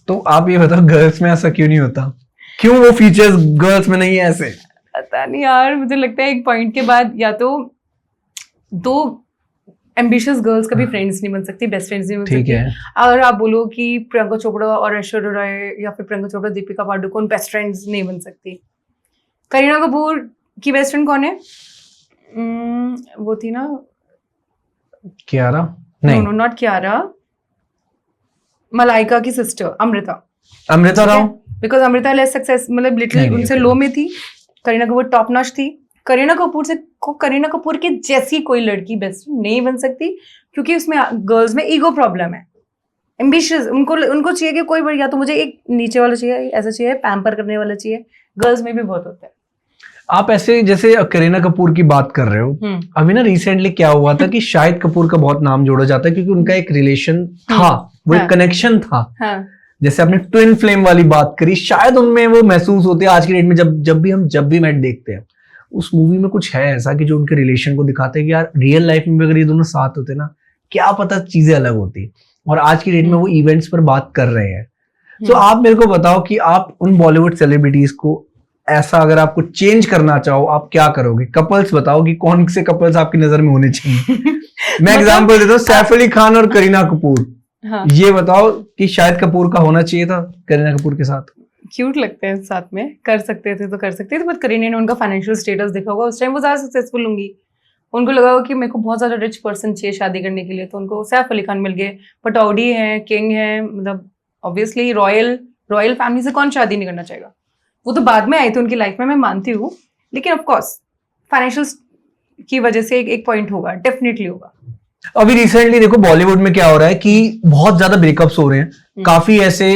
तो आप ये बताओ गर्ल्स में ऐसा क्यों नहीं होता, क्यों वो फीचर्स गर्ल्स में नहीं है ऐसे? पता नहीं यार, मुझे लगता है एक पॉइंट के बाद या तो दो एम्बिशियस गर्ल्स कभी फ्रेंड्स नहीं बन सकती, बेस्ट फ्रेंड्स नहीं बन सकती। अगर आप बोलो कि प्रियंका चोपड़ा और ऐश्वर्या राय या फिर प्रियंका चोपड़ा दीपिका पादुकोण बेस्ट फ्रेंड्स नहीं बन सकती। करीना कपूर की बेस्ट फ्रेंड कौन है? वो थी ना कियारा, नहीं नो नॉट कियारा, मलाइका की sister Amrita Rao, because Amrita less success, मतलब लिटिल उनसे लो में थी। करीना कपूर टॉप नॉच थी। करीना कपूर की जैसी कोई लड़की बेस्ट नहीं बन सकती, क्योंकि उसमें गर्ल्स में ईगो प्रॉब्लम है, एम्बिशियस, उनको चाहिए कि कोई, या तो मुझे एक नीचे वाला चाहिए, ऐसा चाहिए, पैम्पर करने वाला चाहिए। गर्ल्स में भी बहुत होता है। आप ऐसे जैसे करीना कपूर की बात कर रहे हो, अभी ना रिसेंटली क्या हुआ था कि शाहिद कपूर का बहुत नाम जोड़ा जाता है, क्योंकि उनका एक रिलेशन था, वो एक कनेक्शन था। जैसे आपने ट्विन फ्लेम वाली बात करी, शायद उनमें वो महसूस होते हैं आज की डेट में, जब भी मैच देखते हैं उस मूवी में कुछ है ऐसा कि जो उनके रिलेशन को दिखाते हैं कि यार रियल लाइफ में भी अगर ये दोनों साथ होते ना, क्या पता चीजें अलग होती। और आज की डेट में वो इवेंट्स पर बात कर रहे हैं। तो आप मेरे को बताओ कि आप उन बॉलीवुड सेलिब्रिटीज को ऐसा अगर आपको चेंज करना चाहो, आप क्या करोगे? कपल्स बताओ कि कौन से कपल्स आपकी नजर में होने चाहिए। मैं एग्जांपल देता हूँ, सैफ अली खान और करीना कपूर। हाँ। ये बताओ कि शाहिद कपूर का होना चाहिए था करीना कपूर के साथ। क्यूट लगते हैं साथ में, कर सकते थे तो कर सकते थे, बट करीना ने उनका फाइनेंशियल स्टेटस देखा होगा, उस टाइम वो ज्यादा सक्सेसफुल होंगी, उनको लगा होगा कि मेरे को बहुत ज्यादा रिच पर्सन चाहिए शादी करने के लिए, तो उनको सैफ अली खान मिल गए। पटौडी है, किंग है, मतलब ऑब्वियसली रॉयल फैमिली से कौन शादी नहीं करना चाहेगा। वो तो बाद में आए थे उनकी लाइफ में, मैं मानती हूँ, लेकिन ऑफकोर्स फाइनेंशियल की वजह से एक पॉइंट होगा, डेफिनेटली होगा। अभी रिसेंटली देखो बॉलीवुड में क्या हो रहा है कि बहुत ज्यादा ब्रेकअप्स हो रहे हैं। काफी ऐसे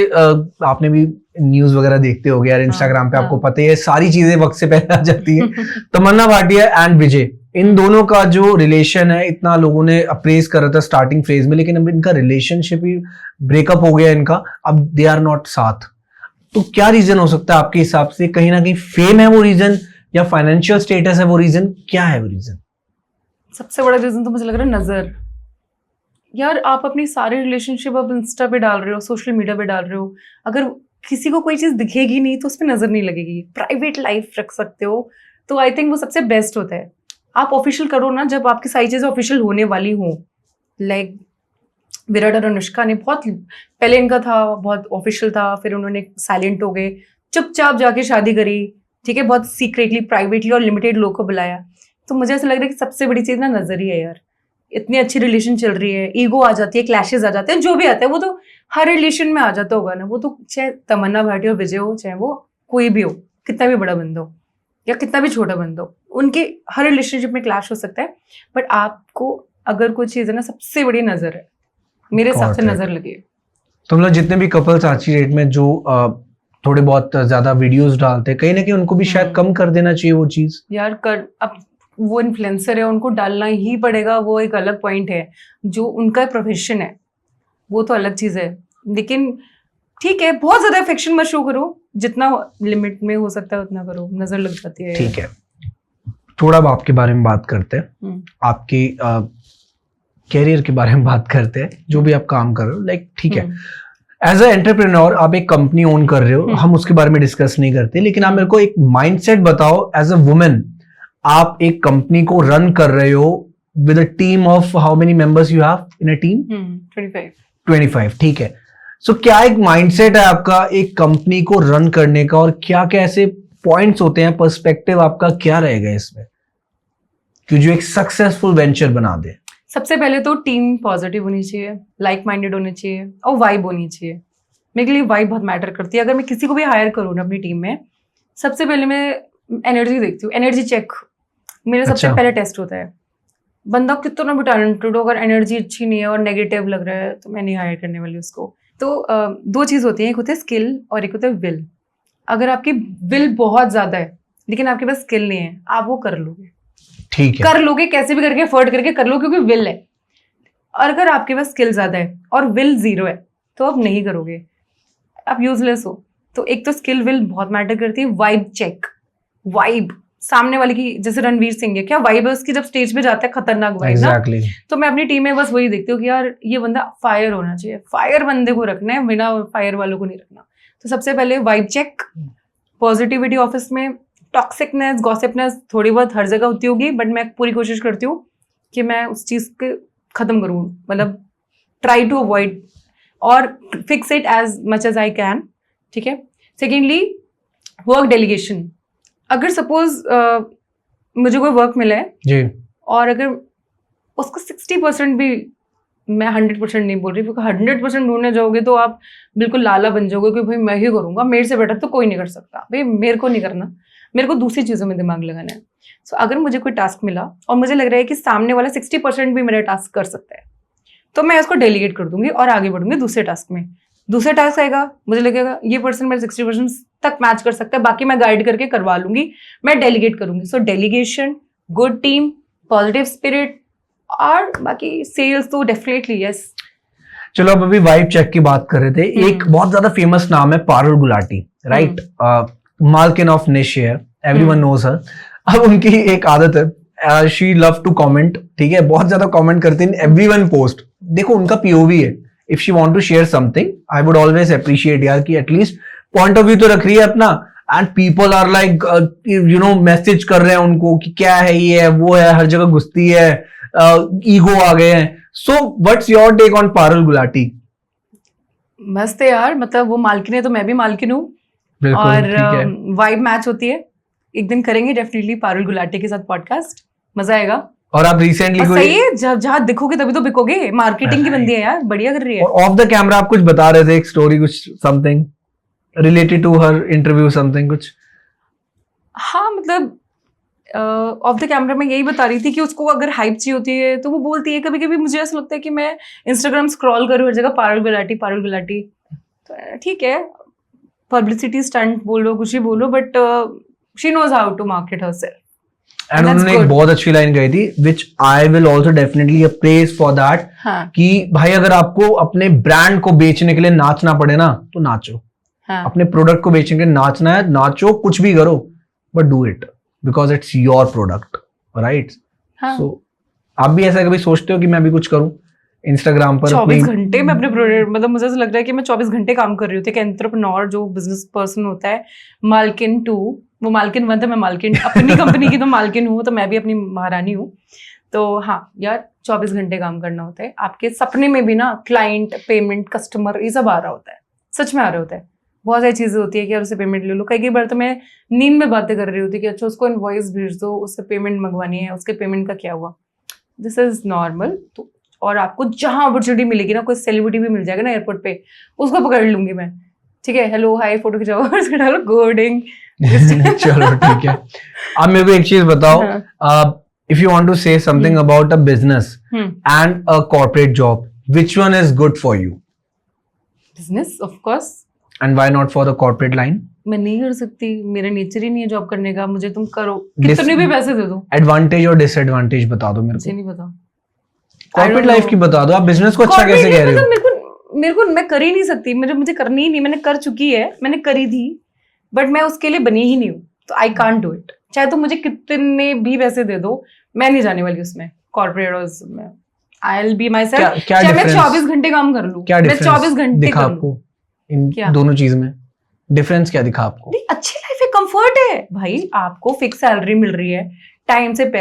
आपने भी न्यूज वगैरह देखते होगे यार, इंस्टाग्राम पे आपको पता ही है, सारी चीजें वक्त से पहले आ जाती है। तमन्ना भाटिया एंड विजय, इन दोनों का जो रिलेशन है, इतना लोगों ने अप्रेज करा था स्टार्टिंग फेज में, लेकिन अब इनका रिलेशनशिप ही ब्रेकअप हो गया इनका, अब दे आर नॉट साथ। तो क्या रीजन हो सकता है आपके हिसाब से? कहीं ना कहीं फेम है वो रीजन, या फाइनेंशियल स्टेटस है वो रीजन? क्या है वो रीजन? सबसे बड़ा रीजन तो मुझे लग रहा है नजर। यार आप अपनी सारी रिलेशनशिप अब इंस्टा पे डाल रहे हो, सोशल मीडिया पे डाल रहे हो, अगर किसी को कोई चीज दिखेगी नहीं तो उस पर नजर नहीं लगेगी। प्राइवेट लाइफ रख सकते हो, तो आई थिंक वो सबसे बेस्ट होता है। आप ऑफिशियल करो ना जब आपकी सारी चीजें ऑफिशियल होने वाली हो। लाइक विराट और अनुष्का ने बहुत पहले इनका था, बहुत ऑफिशियल था, फिर उन्होंने साइलेंट हो गए, चुपचाप जाके शादी करी, ठीक है, बहुत सीक्रेटली, प्राइवेटली और लिमिटेड लोग को बुलाया। तो मुझे ऐसा लग रहा है कि सबसे बड़ी चीज ना नजर ही है यार। इतनी अच्छी रिलेशन चल रही है, ईगो आ जाती है, क्लैशेस आ जाते हैं, जो भी आता है वो तो हर रिलेशन में आ जाता होगा ना। वो तो चाहे तमन्ना भाटिया और विजय हो, चाहे वो कोई भी हो, कितना भी बड़ा बंदा हो या कितना भी छोटा बंदा हो, उनके हर रिलेशनशिप में क्लैश हो सकता है। बट आपको अगर कोई चीज है ना, सबसे बड़ी नजर है, मेरे हिसाब से नजर लगी है। तो मतलब जितने भी कपल्स आज की डेट में जो थोड़े बहुत ज्यादा वीडियोस डालते हैं, कहीं ना कहीं उनको भी शायद कम कर देना चाहिए वो चीज यार। अब वो इन्फ्लुएंसर है, उनको डालना ही पड़ेगा, वो एक अलग पॉइंट है। जो उनका प्रोफेशन है वो तो अलग चीज है, लेकिन ठीक है, बहुत ज्यादा अफेक्शन मत शो करो, जितना लिमिट में हो सकता है उतना करो, नजर लग जाती है। ठीक है, थोड़ा अब आपके बारे में बात करते हैं, आपके कैरियर के बारे में बात करते हैं, जो भी आप काम कर रहे हो, लाइक ठीक है, एज अ एंटरप्रेन्योर आप एक कंपनी ओन कर रहे हो, हम उसके बारे में डिस्कस नहीं करते, लेकिन आप मेरे को एक माइंडसेट बताओ एज अ वुमेन, आप एक कंपनी को रन कर रहे हो with a team of how many members you have in a team? 25, ठीक है। सो क्या एक माइंडसेट है आपका एक कंपनी को रन करने का, और क्या क्या ऐसे पॉइंट्स होते हैं, पर्सपेक्टिव आपका क्या रहेगा इसमें कि जो एक सक्सेसफुल वेंचर बना दे? सबसे पहले तो टीम पॉजिटिव होनी चाहिए, लाइक माइंडेड होनी चाहिए और वाइब होनी चाहिए। मेरे के लिए वाइब बहुत मैटर करती है। अगर मैं किसी को भी हायर करूँ ना अपनी टीम में, सबसे पहले मैं एनर्जी देखती हूँ, एनर्जी चेक मेरा सबसे पहले टेस्ट होता है। बंदा कितना भी टैलेंटेड हो, अगर एनर्जी अच्छी नहीं है और नेगेटिव लग रहा है तो मैं नहीं हायर करने वाली उसको। तो दो चीज़ होती है, एक होता है स्किल और एक होता है विल। अगर आपकी विल बहुत ज़्यादा है लेकिन आपके पास स्किल नहीं है, आप वो कर लोगे, ठीक है, कर लोगे, कैसे भी करके एफर्ट करके कर लो, क्योंकि विल है। और अगर आपके पास स्किल ज्यादा है और विल जीरो है तो आप नहीं करोगे, आप यूजलेस हो। तो एक तो स्किल विल बहुत मैटर करती है। वाइब चेक, वाइब सामने वाले की, जैसे रणवीर सिंह है, क्या वाइब है उसकी जब स्टेज पे जाता है, खतरनाक वाइब ना। तो मैं अपनी टीम में बस वही देखती हूँ कि यार ये बंदा फायर होना चाहिए, फायर बंदे को रखना है, बिना फायर वालों को नहीं रखना। तो सबसे पहले वाइब चेक, पॉजिटिविटी ऑफिस में, टॉक्सिकनेस, गॉसिपनेस थोड़ी बहुत हर जगह होती होगी, बट मैं पूरी कोशिश करती हूँ कि मैं उस चीज़ को खत्म करूँ, मतलब ट्राई टू अवॉइड और fix it as much as I can, ठीक है। Secondly work delegation. अगर सपोज मुझे कोई वर्क मिला है जी, और अगर उसको 60% भी, मैं 100% नहीं बोल रही, क्योंकि 100% ढूंढने जाओगे तो आप बिल्कुल लाला बन जाओगे कि भाई मैं ही करूंगा, मेरे से बेटर तो कोई नहीं कर सकता। भाई मेरे को नहीं करना, मेरे को दूसरी चीज़ों में दिमाग लगाना है। सो अगर मुझे कोई टास्क मिला और मुझे लग रहा है कि सामने वाला 60% भी मेरा टास्क कर सकता है, तो मैं उसको डेलीगेट कर दूंगी और आगे बढ़ूंगी दूसरे टास्क में। दूसरा टास्क आएगा, मुझे लगेगा ये पर्सन मेरे 60% तक मैच कर सकता है, बाकी मैं गाइड करके करवा लूंगी, मैं डेलीगेट करूंगी। सो delegation, good team, positive spirit, और बाकी सेल्स तो डेफिनेटली यस। चलो अब अभी वाइब चेक की बात कर रहे थे, एक बहुत ज्यादा फेमस नाम है पारुल गुलाटी, राइट? मालकिन ऑफ निश है, एवरीवन नोज हर। अब उनकी एक आदत है, शी लव टू कमेंट, ठीक है, बहुत ज्यादा कमेंट करते हैं एवरीवन पोस्ट। देखो उनका पीओवी है, if she want to share something I would always appreciate यार कि एटलीस्ट पॉइंट ऑफ व्यू तो रख रही है अपना, and people are like you know message कर रहे हैं उनको कि क्या है, ये है, वो है, हर जगह घुसती है, ईगो आ गए हैं। So what's your take on Parul Gulati? मस्त है यार, मतलब वो मालकिन है तो मैं भी मालकिन हूँ, और वाइब मैच होती है। एक दिन करेंगे डेफिनेटली पारुल गुलाटी के साथ पॉडकास्ट, मजा आएगा। और आप रिसेंटली सही है, जहाँ दिखोगे तभी तो बिकोगे, मार्केटिंग की बंदी है यार, बढ़िया कर रही है। और ऑफ द कैमरा आप कुछ बता रहे थे, एक स्टोरी, कुछ something related to her interview, something कुछ? हाँ मतलब ऑफ द कैमरा मैं यही बता रही थी कि उसको अगर हाइप चाहिए होती है तो वो बोलती है। कभी कभी मुझे ऐसा लगता है कि मैं इंस्टाग्राम स्क्रॉल करूँ, हर जगह पारुल गुलाटी पारुल गुलाटी, तो ठीक है, पब्लिसिटी स्टंट बोलो, कुछ ही बोलो, but she knows how to market herself. And उन्होंने एक बहुत अच्छी लाइन कही थी, which I will also definitely appraise for that, कि भाई अगर आपको अपने ब्रांड को बेचने के लिए नाचना पड़े ना तो नाचो। अपने प्रोडक्ट को बेचने के लिए नाचना है, नाचो, कुछ भी करो, but do it because it's your product, right? So आप भी ऐसा कभी सोचते हो कि मैं भी कुछ करूं इंस्टाग्राम पर? 24 घंटे में अपने प्रोडक्ट, मतलब मुझे ऐसा लग रहा है कि मैं 24 घंटे काम कर रही हूँ। एक एंटरप्रेन्योर जो बिजनेस पर्सन होता है, मालकिन 2, वो मालकिन 1 था, मैं मालकिन अपनी कंपनी की तो मालकिन हूँ, तो मैं भी अपनी महारानी हूँ। तो हाँ यार, 24 घंटे काम करना होता है। आपके सपने में भी ना क्लाइंट, पेमेंट, कस्टमर, ये सब आ रहा होता है, सच में आ रहा होता है। बहुत सारी चीजें होती है कि यार उससे पेमेंट ले लो। कई बार तो मैं नींद में बातें कर रही होती कि अच्छा उसको इनवॉइस भेज दो, उससे पेमेंट मंगवानी है, उसके पेमेंट का क्या हुआ। This is normal. तो और आपको जहां अपॉर्चुनिटी मिलेगी ना, कोई सेलिब्रिटी भी मिल जाएगा ना एयरपोर्ट पे, उसको पकड़ लूंगी मैं, ठीक है, हेलो हाय फोटो खिंचाओ, उसको डालो कोडिंग। चलो ठीक है। अब मेरे को एक चीज बताओ, if you want to say something about a business and a corporate job, which one is good for you? Business of course. And why not for the corporate line? मैं नहीं कर सकती, मेरा नेचर ही नहीं है जॉब करने का। मुझे तुम करो, कितने भी पैसे दे दो। एडवांटेज और डिसएडवांटेज बता दो मेरे को। नहीं पता। कॉर्पोरेट लाइफ की बता दो। आप बिजनेस को अच्छा कैसे कह रहे हो? मेरे को मैं कर ही नहीं सकती, मुझे करनी ही नहीं। मैंने कर चुकी है, मैंने करी थी, बट मैं उसके लिए बनी ही नहीं हूँ, तो आई कांट डू इट। चाहे तुम मुझे कितने भी पैसे दे दो, मैं नहीं जाने वाली उसमें कॉर्पोरेट और उसमें। I will be my self. क्या चाहे मैं difference- 24 घंटे काम कर लूं, क्या मैं डिफरेंस 24 घंटे दिखा कर लूं। आपको इन क्या? दोनों चीज में? डिफरेंस क्या दिखा आपको? नहीं, अच्छी लाइफ है, कंफर्ट है भाई। आपको फिक्स सैलरी मिल रही है, टाइम से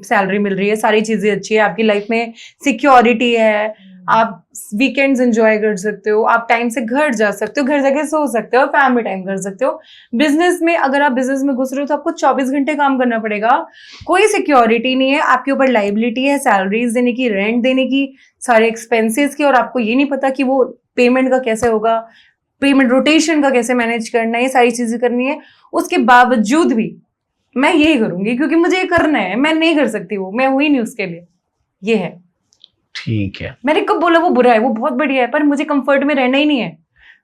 सैलरी मिल रही है, सारी चीजें अच्छी है, आपकी लाइफ में सिक्योरिटी है, आप वीकेंड्स एंजॉय कर सकते हो, आप टाइम से घर जा सकते हो, घर जाके सो सकते हो, फैमिली टाइम कर सकते हो। बिजनेस में अगर आप बिजनेस में घुस रहे हो तो आपको 24 घंटे काम करना पड़ेगा, कोई सिक्योरिटी नहीं है, आपके ऊपर लाइबिलिटी है सैलरीज देने की, रेंट देने की, सारे एक्सपेंसेस की, और आपको ये नहीं पता कि वो पेमेंट का कैसे होगा, पेमेंट रोटेशन का कैसे मैनेज करना है, ये सारी चीजें करनी है। उसके बावजूद भी मैं यही करूंगी क्योंकि मुझे ये करना है, मैं नहीं कर सकती, वो मैं हुई नहीं उसके लिए। ये है। ठीक है, मैंने कब बोला वो बुरा है? वो बहुत बढ़िया है, पर मुझे कंफर्ट में रहना ही नहीं है।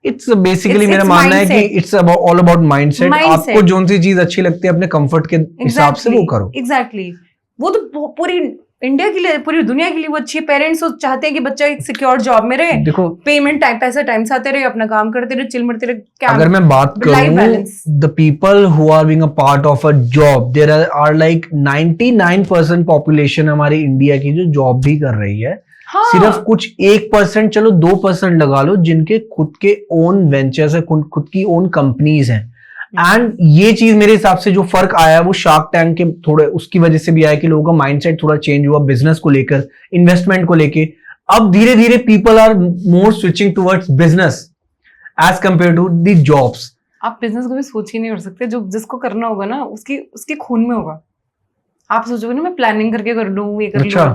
इट्स बेसिकली It's मेरा मानना है कि mindset. It's all about mindset. Mindset. आपको जो सी चीज अच्छी लगती है अपने कंफर्ट के हिसाब से वो करो। एग्जैक्टली। वो तो पूरी इंडिया के लिए, पूरी दुनिया के लिए वो अच्छी है। पेरेंट्स चाहते हैं कि बच्चा एक सिक्योर जॉब में रहे, देखो पेमेंट टाइम, पैसा टाइम से आते रहे, अपना काम करते रहे, चिल मरते रहे। क्या अगर मैं बात life करूं, balance. The people who are being a part of a job, there are like 99% population हमारी इंडिया की जो जॉब भी कर रही है। हाँ, सिर्फ कुछ 1%, चलो 2% लगा लो, जिनके खुद के ओन वेंचर्स है, खुद की ओन कंपनीज हैं। एंड ये चीज मेरे हिसाब से जो फर्क आया है वो शार्क टैंक के थोड़े उसकी वजह से भी आया कि लोगों का माइंडसेट थोड़ा चेंज हुआ बिजनेस को लेकर, इन्वेस्टमेंट को लेके। अब धीरे धीरे people are more switching towards business as compare to the jobs. आप बिजनेस को भी सोच ही नहीं कर सकते। जो जिसको करना होगा ना, उसके खून में होगा। आप सोचोगे ना मैं प्लानिंग करके कर लूं, ये कर अच्छा। लूं,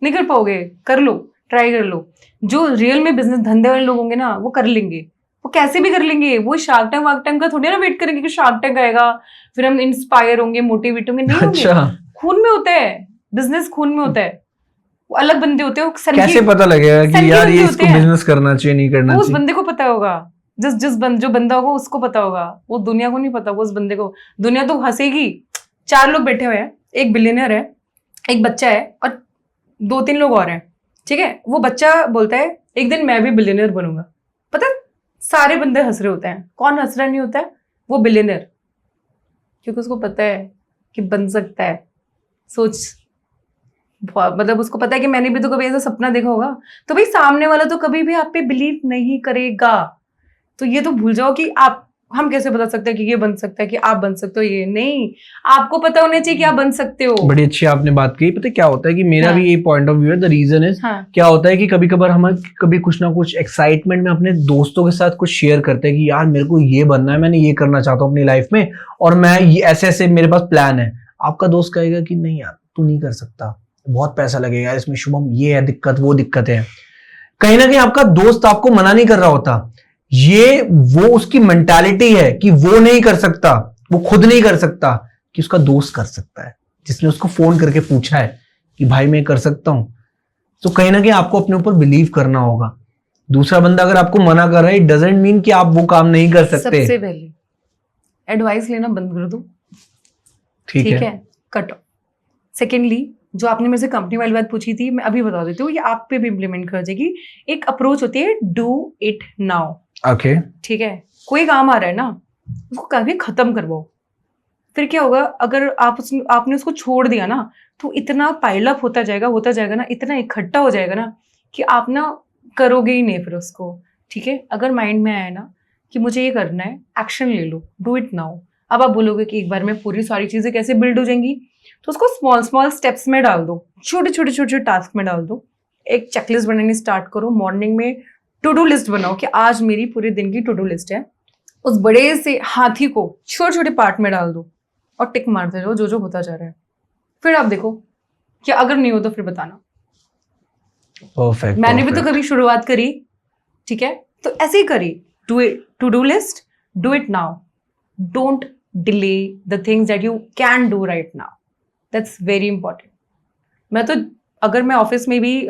नहीं कर पाओगे। कर लो, ट्राई कर लो। जो रियल में बिजनेस धंधे वाले लोग होंगे ना, वो कर लेंगे, वो कैसे भी कर लेंगे। वो शार्क टैंक वार्क टैंक का थोड़ी ना वेट करेंगे कि शार्क टैंक आएगा फिर हम इंस्पायर होंगे, मोटिवेट होंगे। नहीं होंगे। अच्छा, खून में होता है बिजनेस, खून में होता है। वो अलग बंदे होते हैं, वो सन कैसे की, पता लगेगा सन कि के यार बंदे ये होते इसको हैं। बिजनेस करना चाहिए नहीं करना वो उस चाहिए? बंदे को पता होगा। जो बंदा होगा उसको पता होगा, वो दुनिया को नहीं पता, वो उस बंदे को। दुनिया तो हंसेगी। 4 लोग बैठे हुए हैं, एक बिलियनर है, एक बच्चा है और 2-3 लोग और हैं, ठीक है। वो बच्चा बोलता है एक दिन मैं भी बिलियनर बनूंगा। पता है, सारे बंदे हंस रहे होते हैं। कौन हंस रहा नहीं होता है? वो बिलियनर, क्योंकि उसको पता है कि बन सकता है। सोच, मतलब उसको पता है कि मैंने भी तो कभी ऐसा सपना देखा होगा। तो भाई सामने वाला तो कभी भी आप पे बिलीव नहीं करेगा। तो ये तो भूल जाओ कि हम कैसे बता सकते हैं कि ये बन सकता है, कि आप बन सकते हो। ये नहीं, आपको पता होना चाहिए कि आप बन सकते हो। बड़ी अच्छी आपने बात की। पता है क्या होता है कि मेरा हाँ। भी ये पॉइंट ऑफ व्यू है। द रीजन इज, हाँ, क्या होता है कि कभी कभार हम कभी कुछ ना कुछ एक्साइटमेंट में अपने दोस्तों के साथ कुछ शेयर करते हैं कि यार मेरे को ये बनना है, मैंने ये करना चाहता हूँ अपनी लाइफ में, और मैं ये ऐसे ऐसे मेरे पास प्लान है। आपका दोस्त कहेगा कि नहीं यार तू नहीं कर सकता, बहुत पैसा लगेगा इसमें, शुभम ये है दिक्कत, वो दिक्कत है। कहीं ना कहीं आपका दोस्त आपको मना नहीं कर रहा होता, ये वो उसकी मेंटालिटी है कि वो नहीं कर सकता, वो खुद नहीं कर सकता, कि उसका दोस्त कर सकता है, जिसने उसको फोन करके पूछा है कि भाई मैं कर सकता हूं। तो कहीं ना कहीं आपको अपने ऊपर बिलीव करना होगा। दूसरा बंदा अगर आपको मना कर रहा है, इट डजंट मीन कि आप वो काम नहीं कर सकते। सबसे पहले एडवाइस लेना बंद कर दो, ठीक है। Cut off. सेकेंडली, जो आपने मेरे से कंपनी वाली बात पूछी थी, मैं अभी बता देती हूँ, ये आप पे भी इम्प्लीमेंट कर जाएगी। एक अप्रोच होती है डू इट नाउ। ओके, ठीक है, कोई काम आ रहा है ना, उसको कभी खत्म करवाओ। फिर क्या होगा, अगर आपने उसको छोड़ दिया ना, तो इतना पाइल अप होता जाएगा ना, इतना इकट्ठा हो जाएगा ना कि आप ना करोगे ही नहीं फिर उसको। ठीक है, अगर माइंड में आया ना कि मुझे ये करना है, एक्शन ले लो, डू इट नाउ। अब आप बोलोगे कि एक बार में पूरी सारी चीजें कैसे बिल्ड हो जाएंगी, तो उसको स्मॉल स्मॉल स्टेप्स में डाल दो, छोटे छोटे टास्क में डाल दो। एक चेकलिस्ट बनानी स्टार्ट करो। मॉर्निंग में टू डू लिस्ट बनाओ कि आज मेरी पूरे दिन की टू डू लिस्ट है। उस बड़े से हाथी को छोटे छोटे पार्ट में डाल दो और टिक मारते जाओ जो जो होता जा रहा है। फिर आप देखो कि अगर नहीं हो तो फिर बताना। परफेक्ट। मैंने भी तो कभी शुरुआत करी, ठीक है, तो ऐसे ही करी। Do it, to do list, do it now, don't delay the things that you can do right now. That's very important. मैं तो, अगर मैं ऑफिस में भी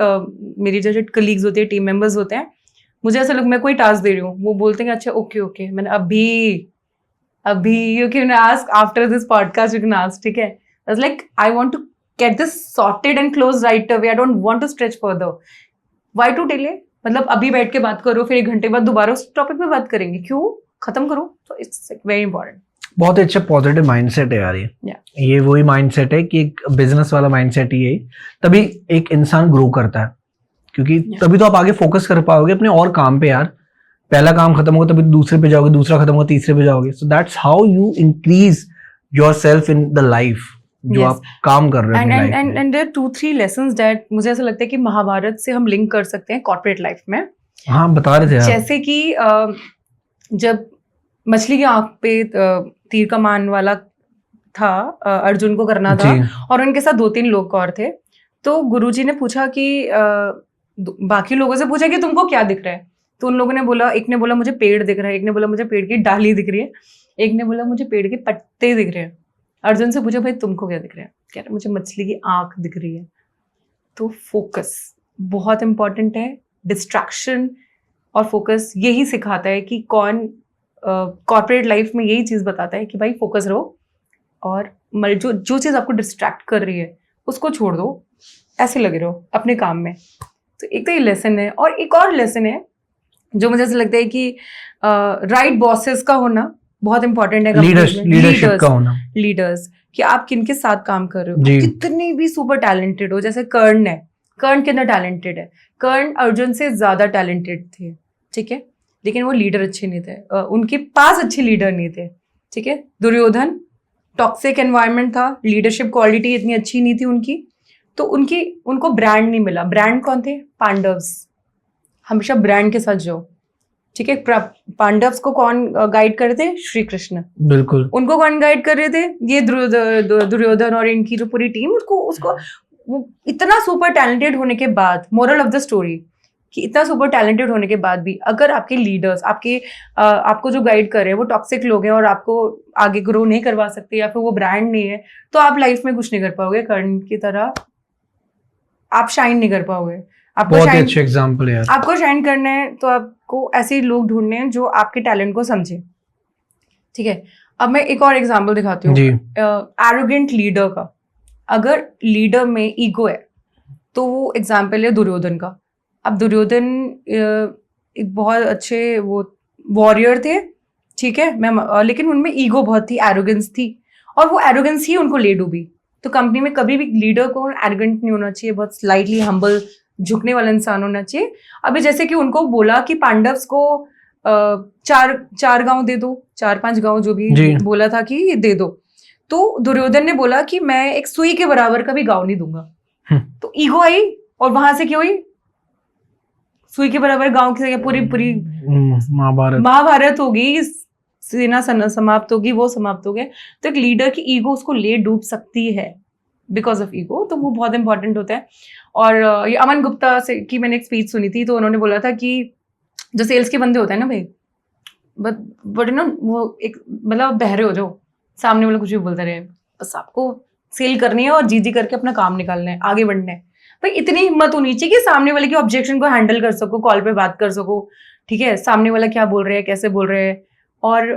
मेरी जैसे कलीग्स होते हैं, टीम मेंबर्स होते हैं, मुझे ऐसा लग, मैं कोई टास्क दे रही हूँ, वो बोलते हैं अच्छा ओके मैंने अभी you can ask after this podcast, you can ask, ठीक है। It's like I want to get this sorted and close right away. I don't want to stretch further. Why to delay? मतलब अभी बैठ के बात करो, फिर 1 घंटे बाद दोबारा उस टॉपिक पे बात करेंगे, क्यों? खत्म करो। तो इट्स वेरी इंपॉर्टेंट। बहुत अच्छा पॉजिटिव माइंडसेट है यार ये। Yeah. ये वही माइंडसेट है कि एक बिजनेस वाला माइंडसेट ही है, तभी एक इंसान ग्रो करता है, क्योंकि Yeah. तभी तो आप आगे फोकस कर पाओगे अपने और काम पे यार। पहला काम खत्म होगा तभी दूसरे पे जाओगे, दूसरा खत्म होगा तीसरे पे जाओगे। So that's how you increase yourself in the life जो Yes. आप काम कर रहे हो अपनी लाइफ में। एंड देयर 2-3 लेसन्स दैट मुझे ऐसा लगता है कि महाभारत से हम लिंक कर सकते हैं कॉर्पोरेट लाइफ में। हाँ, बता रहे थे आप। जैसे कि जब मछली की आंख पे तीर कमान वाला था, अर्जुन को करना था, जी, और उनके साथ 2-3 लोग और थे। तो गुरुजी ने पूछा कि बाकी लोगों से पूछा कि तुमको क्या दिख रहा है। तो उन लोगों ने बोला, एक ने बोला मुझे पेड़ दिख रहा है, एक ने बोला मुझे पेड़ की डाली दिख रही है, एक ने बोला मुझे पेड़ के पत्ते दिख रहे हैं। अर्जुन से पूछा भाई तुमको क्या दिख रहा है? कह रहा मुझे मछली की आंख दिख रही है। तो फोकस बहुत इंपॉर्टेंट है। डिस्ट्रैक्शन और फोकस यही सिखाता है कि कौन कॉर्पोरेट लाइफ में यही चीज बताता है कि भाई फोकस रहो, और जो चीज आपको डिस्ट्रैक्ट कर रही है उसको छोड़ दो, ऐसे लगे रहो अपने काम में। तो एक तो ये लेसन है, और एक और लेसन है जो मुझे ऐसा लगता है कि राइट बॉसेस का होना बहुत इंपॉर्टेंट है। लीडरशिप का होना, लीडर्स कि आप किनके साथ काम कर रहे हो। जी। कितनी भी सुपर टैलेंटेड हो, जैसे कर्ण है, कर्ण कितना टैलेंटेड है, कर्ण अर्जुन से ज्यादा टैलेंटेड थे, ठीक है, लेकिन वो लीडर अच्छे नहीं थे, उनके पास अच्छे लीडर नहीं थे, ठीक है। दुर्योधन, टॉक्सिक एनवायरनमेंट था, लीडरशिप क्वालिटी इतनी अच्छी नहीं थी उनकी, तो उनको ब्रांड नहीं मिला। ब्रांड कौन थे? पांडव्स। हमेशा ब्रांड के साथ जाओ, ठीक है। पांडव्स को कौन गाइड कर रहे थे? श्री कृष्ण। बिल्कुल। उनको कौन गाइड कर रहे थे? ये दुर्योधन और इनकी जो पूरी टीम। उसको वो इतना सुपर टैलेंटेड होने के बाद, मोरल ऑफ द स्टोरी कि इतना सुपर टैलेंटेड होने के बाद भी अगर आपके लीडर्स आपको जो गाइड कर रहे हैं वो टॉक्सिक लोग हैं और आपको आगे ग्रो नहीं करवा सकते, या फिर वो ब्रांड नहीं है, तो आप लाइफ में कुछ नहीं कर पाओगे। कर्ण की तरह आप शाइन नहीं कर पाओगे। बहुत अच्छे एग्जांपल है। आपको शाइन करना है तो आपको ऐसे लोग ढूंढने हैं जो आपके टैलेंट को समझे, ठीक है। अब मैं एक और एग्जांपल दिखाती हूँ एरोगेंट लीडर का। अगर लीडर में ईगो है तो वो एग्जाम्पल है दुर्योधन का। अब दुर्योधन एक बहुत अच्छे वो वॉरियर थे, ठीक है, लेकिन उनमें ईगो बहुत थी, एरोगेंस थी, और वो एरोगेंस ही उनको ले डूबी। तो कंपनी में कभी भी लीडर को एरोगेंट नहीं होना चाहिए, बहुत स्लाइटली हम्बल, झुकने वाला इंसान होना चाहिए। अभी जैसे कि उनको बोला कि पांडव्स को 4 गांव दे दो, 4-5 गांव जो भी बोला था कि दे दो, तो दुर्योधन ने बोला कि मैं एक सुई के बराबर का भी गांव नहीं दूंगा। तो ईगो आई, और वहां से क्या हुई? सुई के बराबर गांव की पूरी महाभारत होगी, सेना समाप्त होगी, वो समाप्त हो गए। तो एक लीडर की ईगो उसको ले डूब सकती है बिकॉज ऑफ ईगो, तो वो बहुत इंपॉर्टेंट होता है। और ये अमन गुप्ता से की मैंने एक स्पीच सुनी थी, तो उन्होंने बोला था कि जो सेल्स के बंदे होते हैं ना भाई, बट ना वो एक मतलब बहरे हो जाओ, सामने वाला कुछ भी बोलते रहे, बस आपको सेल करनी है और जी करके अपना काम निकालना है, आगे बढ़ना है। भाई इतनी हिम्मत होनी चाहिए कि सामने वाले की ऑब्जेक्शन को हैंडल कर सको, कॉल पे बात कर सको, ठीक है, सामने वाला क्या बोल रहे हैं, कैसे बोल रहे हैं। और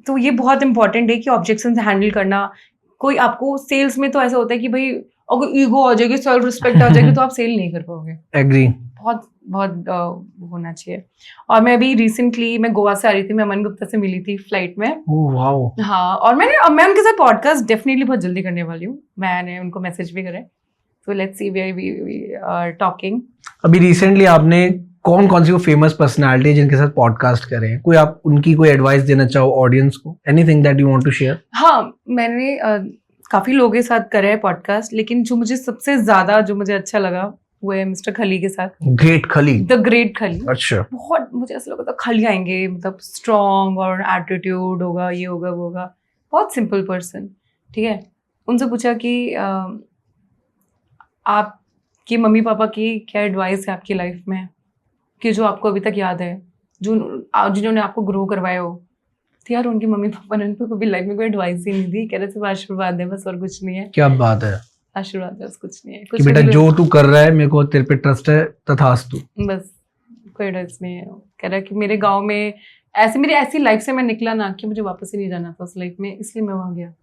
तो ये बहुत इंपॉर्टेंट है कि ऑब्जेक्शन से हैंडल करना। कोई आपको सेल्स में तो ऐसा होता है कि भाई अगर ईगो आ जाएगी, सेल्फ रिस्पेक्ट आ जाएगी, तो आप सेल नहीं कर पाओगे। एग्री। बहुत होना चाहिए। और मैं अभी रिसेंटली मैं गोवा से आ रही थी, मैं अमन गुप्ता से मिली थी फ्लाइट में। Oh wow. हाँ, और मैं उनके साथ पॉडकास्ट डेफिनेटली बहुत जल्दी करने वाली हूँ। मैंने उनको मैसेज भी करा, तो let's see where we are talking. अभी रिसेंटली आपने कौन सी वो फेमस पर्सनालिटी जिनके साथ पॉडकास्ट कर रहे हैं, कोई आप उनकी कोई एडवाइस देना चाहो ऑडियंस को? Anything that you want to share? हाँ, मैंने काफी लोगों के साथ करे हैं पॉडकास्ट, लेकिन जो मुझे सबसे ज्यादा जो मुझे अच्छा लगा वो है मिस्टर खली के साथ। ग्रेट खली। द ग्रेट खली। अच्छा। बहुत मुझे ऐसा लगा था खली आएंगे, मतलब स्ट्रॉन्ग और एटीट्यूड होगा, ये होगा वो होगा। बहुत सिंपल पर्सन, ठीक है। उनसे पूछा कि आपकी मम्मी पापा की क्या एडवाइस है आपकी लाइफ में, कि जो आपको अभी तक याद है, जिन्होंने आपको ग्रो करवाया हो। तो यार उनकी मम्मी पापा ने उनको कभी लाइफ में कोई एडवाइस ही नहीं दी, कह रहे सिर्फ आशीर्वाद है बस, और कुछ नहीं है। क्या बात है। आशीर्वाद बस, कुछ नहीं है। कि बेटा जो तू कर रहा है मेरे को तेरे पे ट्रस्ट है, तथास्तु। बस, कोई एडवाइस नहीं है। कह रहा है कि मेरे गाँव में मेरी ऐसी लाइफ से मैं निकला ना कि मुझे वापस ही नहीं जाना था उस लाइफ में, इसलिए मैं वहाँ गया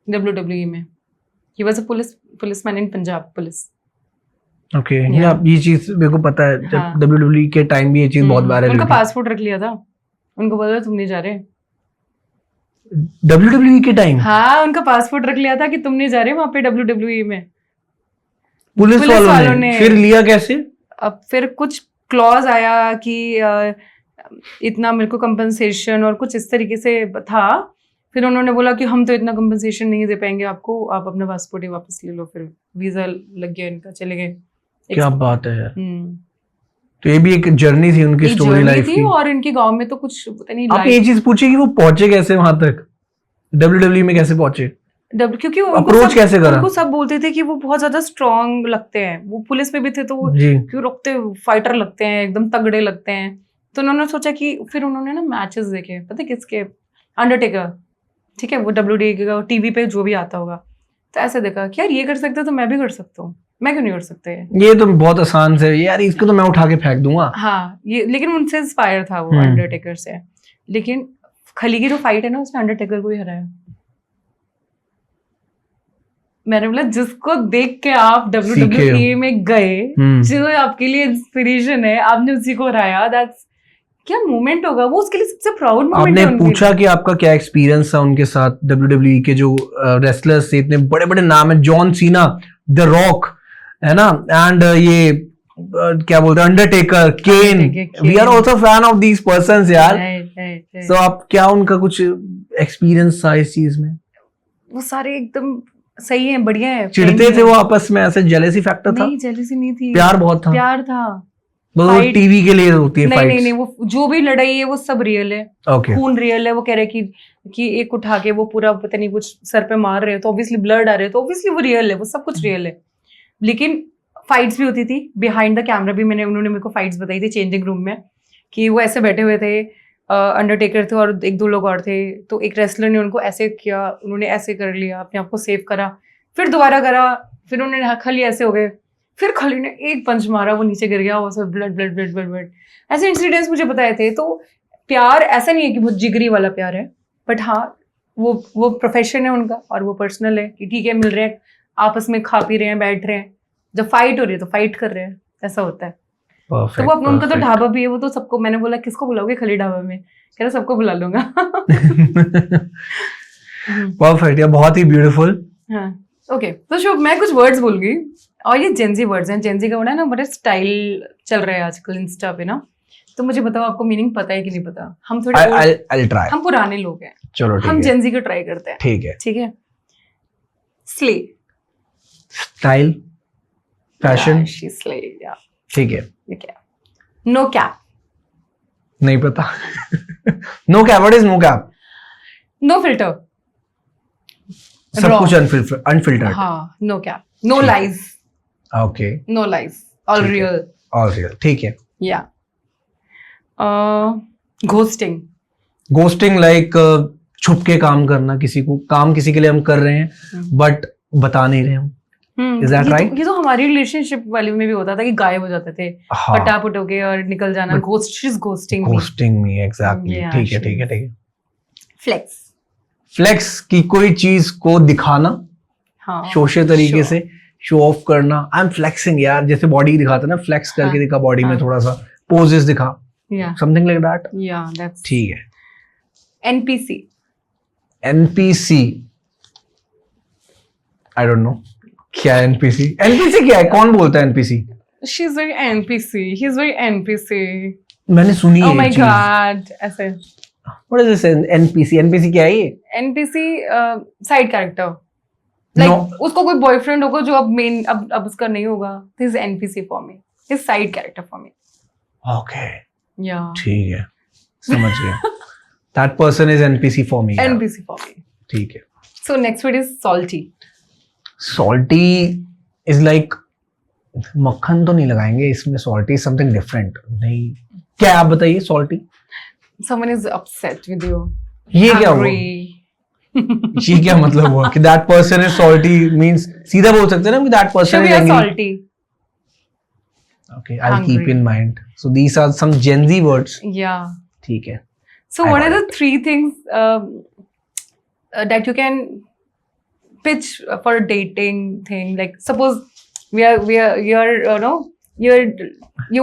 WWE में। He was a policeman in Punjab police. Okay, ये चीज मेरे को पता है। जब WWE के टाइम भी ये चीज बहुत वायरल हुई। उनका पासपोर्ट रख लिया था, उनको बोला तुम नहीं जा रहे, WWE के टाइम हाँ, उनका पासपोर्ट रख लिया था कि तुम नहीं जा रहे वहां पे WWE में। पुलिस पुलिस वालों वालों ने ने। फिर लिया कैसे? अब फिर कुछ क्लॉज आया कि इतना मेरे को कंपनसेशन और कुछ इस तरीके से था। फिर उन्होंने बोला कि हम तो इतना कंपनसेशन नहीं दे पाएंगे आपको, आप अपना पासपोर्ट ही वापस ले लो। फिर वीजा लग गया इनका, चले गए। क्या बात है यार। हम्म, तो ये भी एक जर्नी थी उनकी, एक स्टोरी जर्नी लाइफ थी। की। और इनके गांव में तो कुछ पता नहीं आप ये चीज पूछिए कि वो पहुंचे कैसे वहां तक, WWE में कैसे पहुंचे? क्योंकि Approach कैसे करा? उनको सब बोलते थे कि वो बहुत ज्यादा स्ट्रांग लगते हैं। वो पुलिस में भी थे तो वो जी क्यों रखते, फाइटर लगते हैं, एकदम तगड़े लगते हैं। तो उन्होंने सोचा कि फिर उन्होंने ना मैचेस देखे, पता है किसके, अंडरटेकर, ठीक है, वो WWE का टीवी पे जो भी आता होगा। तो ऐसे देखा कि यार ये कर सकते तो मैं भी कर सकता हूँ, मैं क्यों नहीं कर सकते। ये तो बहुत आसान से यार, इसको तो मैं उठा के फेंक दूंगा। हाँ, ये लेकिन उनसे इंस्पायर था वो अंडरटेकर से। लेकिन खली की जो फाइट है ना उसमें अंडरटेकर को ही हराया। मैंने बोला जिसको देख के आप WWE में गए, जो आपके लिए इंस्पिरेशन है, आपने उसी को हराया। दैट्स क्या मोमेंट होगा वो उसके लिए, सबसे प्राउड मोमेंट है। आपने पूछा कि आपका क्या एक्सपीरियंस था उनके साथ? WWE के जो रेसलर्स थे, इतने बड़े बड़े नाम है, जॉन सीना, द रॉक, है ना, एंड ये क्या बोलते हैं, Undertaker, Kane. We are also fan of these persons यार। तो आप क्या उनका कुछ एक्सपीरियंस था इस चीज में? वो सारे एकदम सही है, बढ़िया है। चिढ़ते थे वो आपस में, ऐसे जेलेसी फैक्टर था? नहीं, जेलेसी नहीं थी, प्यार बहुत था। प्यार था। वो टीवी के लिए होती है नहीं, नहीं, वो जो भी लड़ाई है वो सब रियल है। खून रियल है। वो कह रहे कि एक उठा के वो पूरा पता नहीं कुछ सर पे मार रहे हैं तो ऑब्वियसली ब्लड आ रहे हैं, तो ऑब्वियसली वो रियल है, वो सब कुछ रियल है। लेकिन फाइट्स भी होती थी बिहाइंड द कैमरा भी। उन्होंने मेरे को फाइट्स बताई थी चेंजिंग रूम में, कि वो ऐसे बैठे हुए थे, अंडरटेकर थे और एक दो लोग और थे। तो एक रेसलर ने उनको ऐसे किया, उन्होंने ऐसे कर लिया, अपने आप को सेव करा, फिर दोबारा करा, फिर उन्होंने खली ऐसे हो गए, फिर खली ने एक पंच मारा, वो नीचे गिर गया, वो सब blood blood blood blood blood. ऐसे इंसिडेंट्स मुझे बताए थे। तो प्यार ऐसा नहीं है कि बहुत जिगरी वाला प्यार है, बट हाँ वो प्रोफेशन है उनका और वो पर्सनल है, कि ठीक है मिल रहे हैं, आपस में खा पी रहे हैं, बैठ रहे हैं, जब फाइट हो रही है तो फाइट कर रहे हैं, ऐसा होता है। तो वो अपना, उनका तो ढाबा भी है, वो तो सबको, मैंने बोला किसको बुलाओगे खली ढाबा में, कह रहा सबको बुला लूंगा। परफेक्ट यार, बहुत ही ब्यूटीफुल। हाँ, ओके। तो शुभ, मैं कुछ वर्ड्स बोल गई और ये जेंजी वर्ड्स हैं। जेंजी का वर्ड है ना, बड़े स्टाइल चल रहा है आजकल इंस्टा पे ना, तो मुझे बताओ आपको मीनिंग पता है कि नहीं पता। हम थोड़े हम पुराने लोग हैं, चलो हम जेंजी को ट्राई करते हैं। ठीक है। स्ले, स्टाइल, फैशन, स्ले, या ठीक है। नो कैप, नहीं पता। No cap, what is no cap? No filter, सब कुछ अनफिल्टर्ड। हाँ, no cap, no lies, okay, no lies, all real, ठीक है। या घोस्टिंग, घोस्टिंग लाइक छुप के काम करना, किसी को काम किसी के लिए हम कर रहे हैं बट बता नहीं रहे हम। Is that right? ये तो हमारी रिलेशनशिप वाले में भी होता था कि गायब हो जाते थे, पटापट होके और निकल जाना। घोस्टिंग मी, एग्जैक्टली। ठीक है। फ्लेक्स, फ्लेक्स की कोई चीज को दिखाना, सोशल तरीके से शो ऑफ करना। आई एम फ्लेक्सिंग यार, जैसे बॉडी दिखाता ना, फ्लेक्स करके दिखा बॉडी में, थोड़ा सा पोजेस दिखा, समथिंग लाइक दैट। दैट्स ठीक है। एनपीसी, आई डोंट नो क्या है एनपीसी। एनपीसी क्या है, कौन बोलता है NPC? She is very NPC, he is very NPC. मैंने सुनी है। ओह माय गॉड, ऐसे। What is this NPC? NPC क्या है ये? एनपीसी साइड कैरेक्टर, लाइक उसको कोई बॉयफ्रेंड होगा जो अब मेन, अब उसका नहीं होगा, this is NPC for me, this side character for me. Okay, या ठीक है, समझ गया। That person is NPC for me. NPC for me, ठीक है। So next word is salty. Salty is like, मक्खन तो नहीं लगाएंगे इसमें, सॉल्टी इज समथिंग डिफरेंट। नहीं, क्या आप बताइए salty? Someone is upset with you. ये क्या हुआ? ये क्या मतलब हुआ कि that person is salty? Means सीधा बोल सकते हैं ना कि that person is angry, salty. Okay, I will keep in mind. So these are some Gen Z words. Yeah, ठीक है। So what are the 3 things that you can pitch for a dating thing? Like suppose you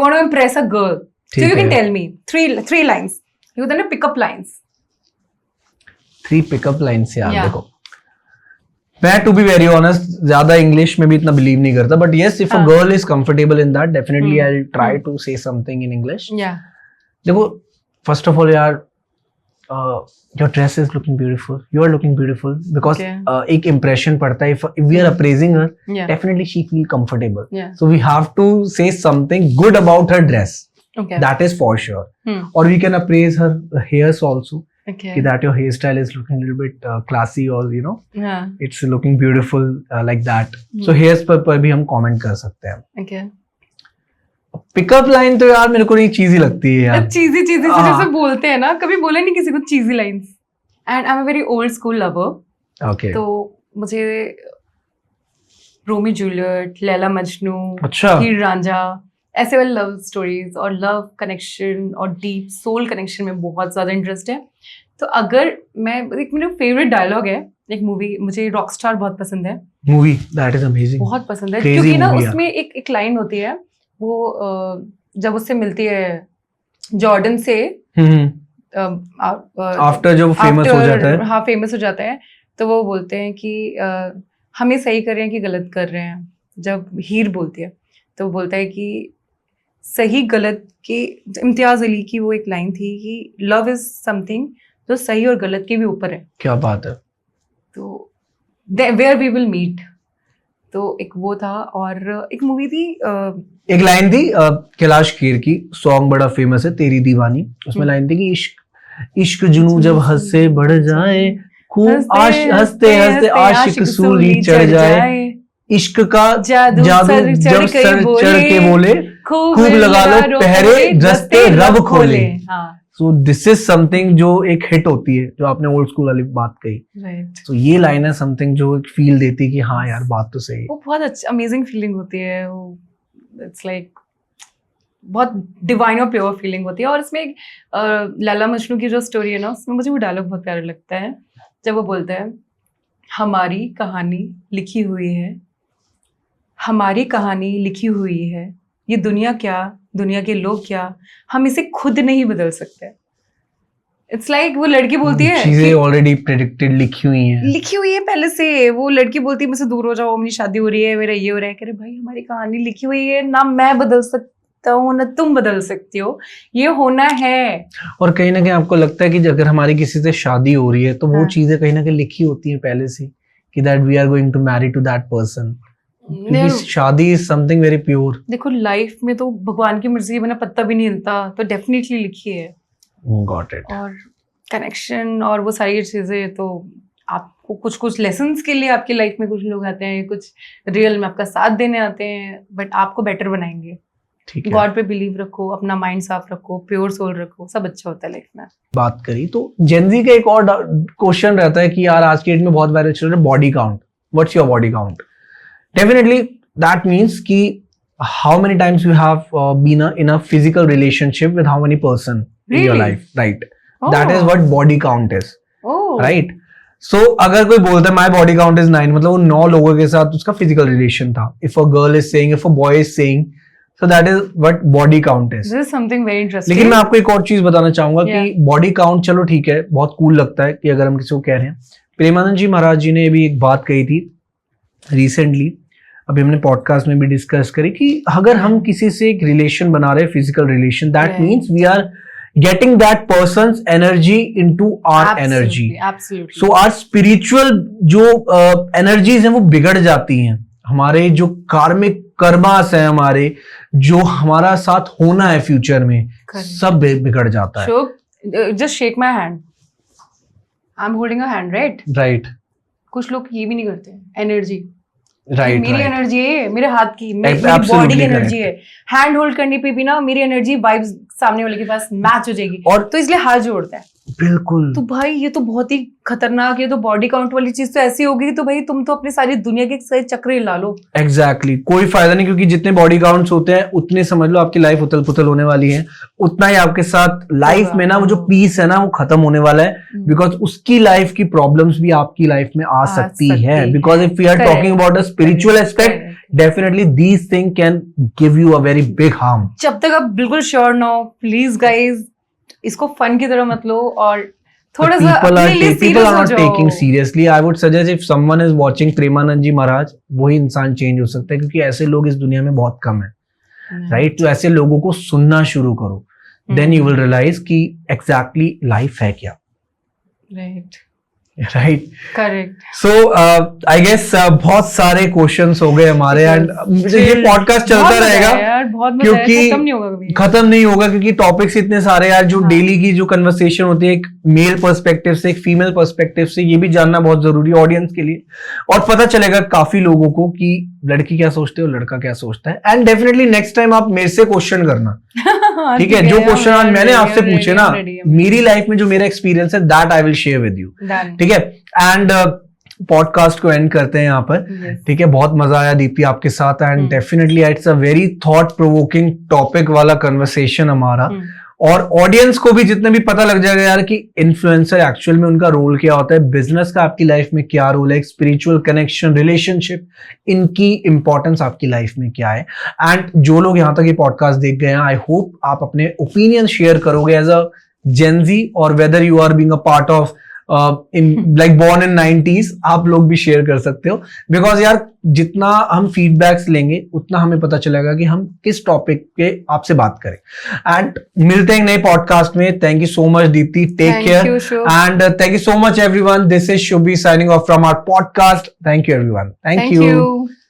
want to impress a girl, so you can tell me three lines. You then pick up lines. 3 pickup lines यार. Yeah. देखो, मैं to be very honest ज्यादा English में भी इतना believe नहीं करता, but yes if a हाँ. Girl is comfortable in that definitely I will try hmm. To say something in English. Yeah. देखो, फर्स्ट ऑफ ऑल यार, your dress is looking beautiful, you are looking beautiful because Okay. एक impression पड़ता है. If we are appraising her, Yeah. definitely she feel comfortable. Yeah. So we have to say something good about her dress. Okay. That is for sure. Hmm. Or we can appraise her hairs also. Okay. That your hairstyle is looking a little bit classy, or you know Yeah. it's looking beautiful like that. Hmm. So hairs पर भी हम comment कर सकते हैं. Okay. Pickup line तो यार मेरे को नहीं चीजी लगती है यार. चीजी से हाँ. जैसे बोलते हैं ना, कभी बोले नहीं किसी को cheesy lines. And I am a very old school lover. Okay. तो मुझे रोमी जूलियट, लैला मजनू, अच्छा. हीर रांझा, ऐसे वाले लव स्टोरीज और लव कनेक्शन और डीप सोल कनेक्शन में बहुत ज़्यादा इंटरेस्ट है. तो अगर मैं, एक मेरा फेवरेट डायलॉग है एक मूवी, मुझे रॉकस्टार बहुत पसंद है. Movie that is amazing. बहुत पसंद है Crazy क्योंकि ना movie है. उसमें एक लाइन होती है, वो जब उससे मिलती है जॉर्डन से, आफ्टर जो फेमस हो जाता है. हाँ फेमस हो जाता है, तो वो बोलते हैं कि हम ये सही कर रहे हैं कि गलत कर रहे हैं. जब हीर बोलती है तो वो बोलता है कि सही गलत की, इम्तियाज अली की वो एक लाइन थी कि लव इज समथिंग जो सही और गलत के भी ऊपर है. क्या बात है. तो वेयर वी विल मीट, तो एक वो था. और एक मूवी थी, एक लाइन थी कैलाश खेर की, सॉन्ग बड़ा फेमस है, तेरी दीवानी. उसमें लाइन थी कि इश्क इश्क जुनू जब हद से बढ़ जाए, खूब हंसते हंसते आशिक सूली चढ़ जाए, इश्क का जादू जब सर चढ़ के बोले, खूब लगा लो पहरे रस्ते रब खोले. हाँ. सो दिस इज समथिंग जो एक हिट होती है, जो आपने ओल्ड स्कूल वाली बात कही. राइट. तो ये लाइन है समथिंग जो एक फील देती है कि हाँ यार बात तो सही है. वो बहुत अच्छा अमेजिंग फीलिंग होती है वो. इट्स लाइक बहुत डिवाइन और प्योर फीलिंग होती है. और इसमें एक लैला मजनू की जो स्टोरी है ना, उसमें मुझे वो डायलॉग बहुत प्यारा लगता है जब वो बोलता है, हमारी कहानी लिखी हुई है, हमारी कहानी लिखी हुई है, ये दुनिया क्या, दुनिया के लोग क्या, हम इसे खुद नहीं बदल सकते. इट्स लाइक वो लड़की बोलती है चीजें ऑलरेडी प्रेडिक्टेड लिखी हुई हैं, लिखी हुई है पहले से. वो लड़की बोलती है मुझसे दूर हो जाओ, मेरी शादी हो रही है, मेरा ये हो रहा है. कह रहे भाई हमारी कहानी लिखी हुई है ना, मैं बदल सकता हूँ ना तुम बदल सकती हो, ये होना है. और कहीं ना कहीं आपको लगता है कि अगर हमारी किसी से शादी हो रही है तो वो हाँ. चीजें कहीं ना कहीं लिखी होती हैं पहले से कि that we are going to marry to that person. क्योंकि शादी इज समथिंग वेरी प्योर. देखो लाइफ में तो भगवान की मर्जी के बिना पत्ता भी नहीं हिलता, तो डेफिनेटली लिखी है. Got it. और कनेक्शन और वो सारी चीजें, तो आपको कुछ कुछ लेसन्स के लिए आपकी लाइफ में कुछ लोग आते हैं, कुछ रियल में आपका साथ देने आते हैं, बट आपको बेटर बनाएंगे. ठीक है. गॉड पे बिलीव रखो, अपना माइंड साफ रखो, प्योर सोल रखो, सब अच्छा होता है लाइफ में. बात करी तो जेनजी का एक और क्वेश्चन रहता है कि यार आज के डेट में बहुत वायरल चल रहा है body count. What's your body count? Definitely that means कि how many times you have been in a physical relationship with how many person in your Really? life, right? Oh. That is what body count is, Oh. right? So अगर कोई बोलता है my body count is 9, मतलब वो 9 लोगों के साथ उसका physical relation था. If a girl is saying, if a boy is saying, so that is what body count is. This is something very interesting. लेकिन मैं आपको एक और चीज बताना चाहूंगा Yeah. कि बॉडी काउंट चलो ठीक है, बहुत कूल लगता है कि अगर हम किसी को कह रहे हैं. प्रेमानंद जी महाराज जी ने भी एक बात कही थी रिसेंटली, अभी हमने पॉडकास्ट में भी डिस्कस करी कि अगर हम किसी से एक रिलेशन बना रहे हैं, physical relation, that Right. Means we are getting that person's energy into our energy. Absolutely. So our spiritual जो एनर्जीज हैं वो बिगड़ जाती हैं. हमारे जो कार्मिक कर्मास है, हमारे जो हमारा साथ होना है फ्यूचर में, Correct. सब बिगड़ जाता है. Shobh, just shake my hand. I'm holding a hand, right? Right कुछ लोग ये भी नहीं करते. एनर्जी, राइट मेरी राइट. एनर्जी है, मेरे हाथ की, मेरी Absolutely बॉडी की correct. एनर्जी है. हैंड होल्ड करने पे भी ना मेरी एनर्जी वाइब्स सामने वाले के पास मैच हो जाएगी, और तो इसलिए हाथ जोड़ता है. बिल्कुल. तो भाई ये तो बहुत ही खतरनाक है. तो बॉडी काउंट वाली चीज तो ऐसी होगी तो भाई तुम तो अपनी सारी दुनिया के सारे चक्र हिला लो. एग्जैक्टली कोई फायदा नहीं, क्योंकि जितने बॉडी काउंट्स होते हैं उतने समझ लो आपकी लाइफ उथल पुथल होने वाली है, उतना ही आपके साथ लाइफ में ना वो जो पीस है ना वो खत्म होने वाला है. बिकॉज उसकी लाइफ की प्रॉब्लम्स भी आपकी लाइफ में आ सकती है. Because if we are talking about a spiritual aspect, definitely these thing can give you a very big harm. जब तक आप बिल्कुल श्योर ना हो, प्लीज गाइज इसको फन की तरह मत लो और थोड़ा सा people are अपने लिए people serious are हो not जाओ। taking seriously. I would suggest if someone is watching Premanand ji महाराज, वही इंसान चेंज हो सकता है, क्योंकि ऐसे लोग इस दुनिया में बहुत कम है, राइट? तो ऐसे लोगों को सुनना शुरू करो, देन यू विल रियलाइज कि एग्जैक्टली लाइफ है क्या, right right? Correct. So I guess बहुत सारे क्वेश्चंस हो गए हमारे, एंड ये पॉडकास्ट चलता रहेगा यार, बहुत मजा क्योंकि आया, खत्म नहीं होगा कभी। खत्म नहीं होगा, क्योंकि टॉपिक्स इतने सारे यार, जो हाँ। डेली की जो कन्वर्सेशन होती है एक मेल पर्सपेक्टिव से, एक फीमेल पर्सपेक्टिव से, ये भी जानना बहुत जरूरी है ऑडियंस के लिए, और पता चलेगा काफी लोगों को कि लड़की क्या सोचते है और लड़का क्या सोचता है। एंड डेफिनेटली नेक्स्ट टाइम आप मेरे से क्वेश्चन करना, ठीक है? जो क्वेश्चन आज मैंने आपसे पूछे ना, मेरी लाइफ में जो मेरा एक्सपीरियंस है, that I will share with you, ठीक है? एंड पॉडकास्ट को एंड करते हैं यहाँ पर, ठीक है? बहुत मजा आया दीप्ति आपके साथ, and definitely it's a very thought provoking topic वाला कन्वर्सेशन हमारा, और ऑडियंस को भी जितने भी पता लग जाएगा यार कि इन्फ्लुएंसर एक्चुअल में उनका रोल क्या होता है, बिजनेस का आपकी लाइफ में क्या रोल है, स्पिरिचुअल कनेक्शन, रिलेशनशिप, इनकी इंपॉर्टेंस आपकी लाइफ में क्या है। एंड जो लोग यहाँ तक ये पॉडकास्ट देख गए हैं, आई होप आप अपने ओपिनियन शेयर करोगे एज अ जेनजी, और whether you are being a part of in like born in 90s, आप लोग भी शेयर कर सकते हो, बिकॉज यार जितना हम फीडबैक्स लेंगे उतना हमें पता चलेगा कि हम किस टॉपिक पे आपसे बात करें। एंड मिलते हैं नए पॉडकास्ट में। Thank you so much Deepti, take care, and thank you so much everyone. This is Shubhi signing off from our podcast. Thank you everyone, thank you.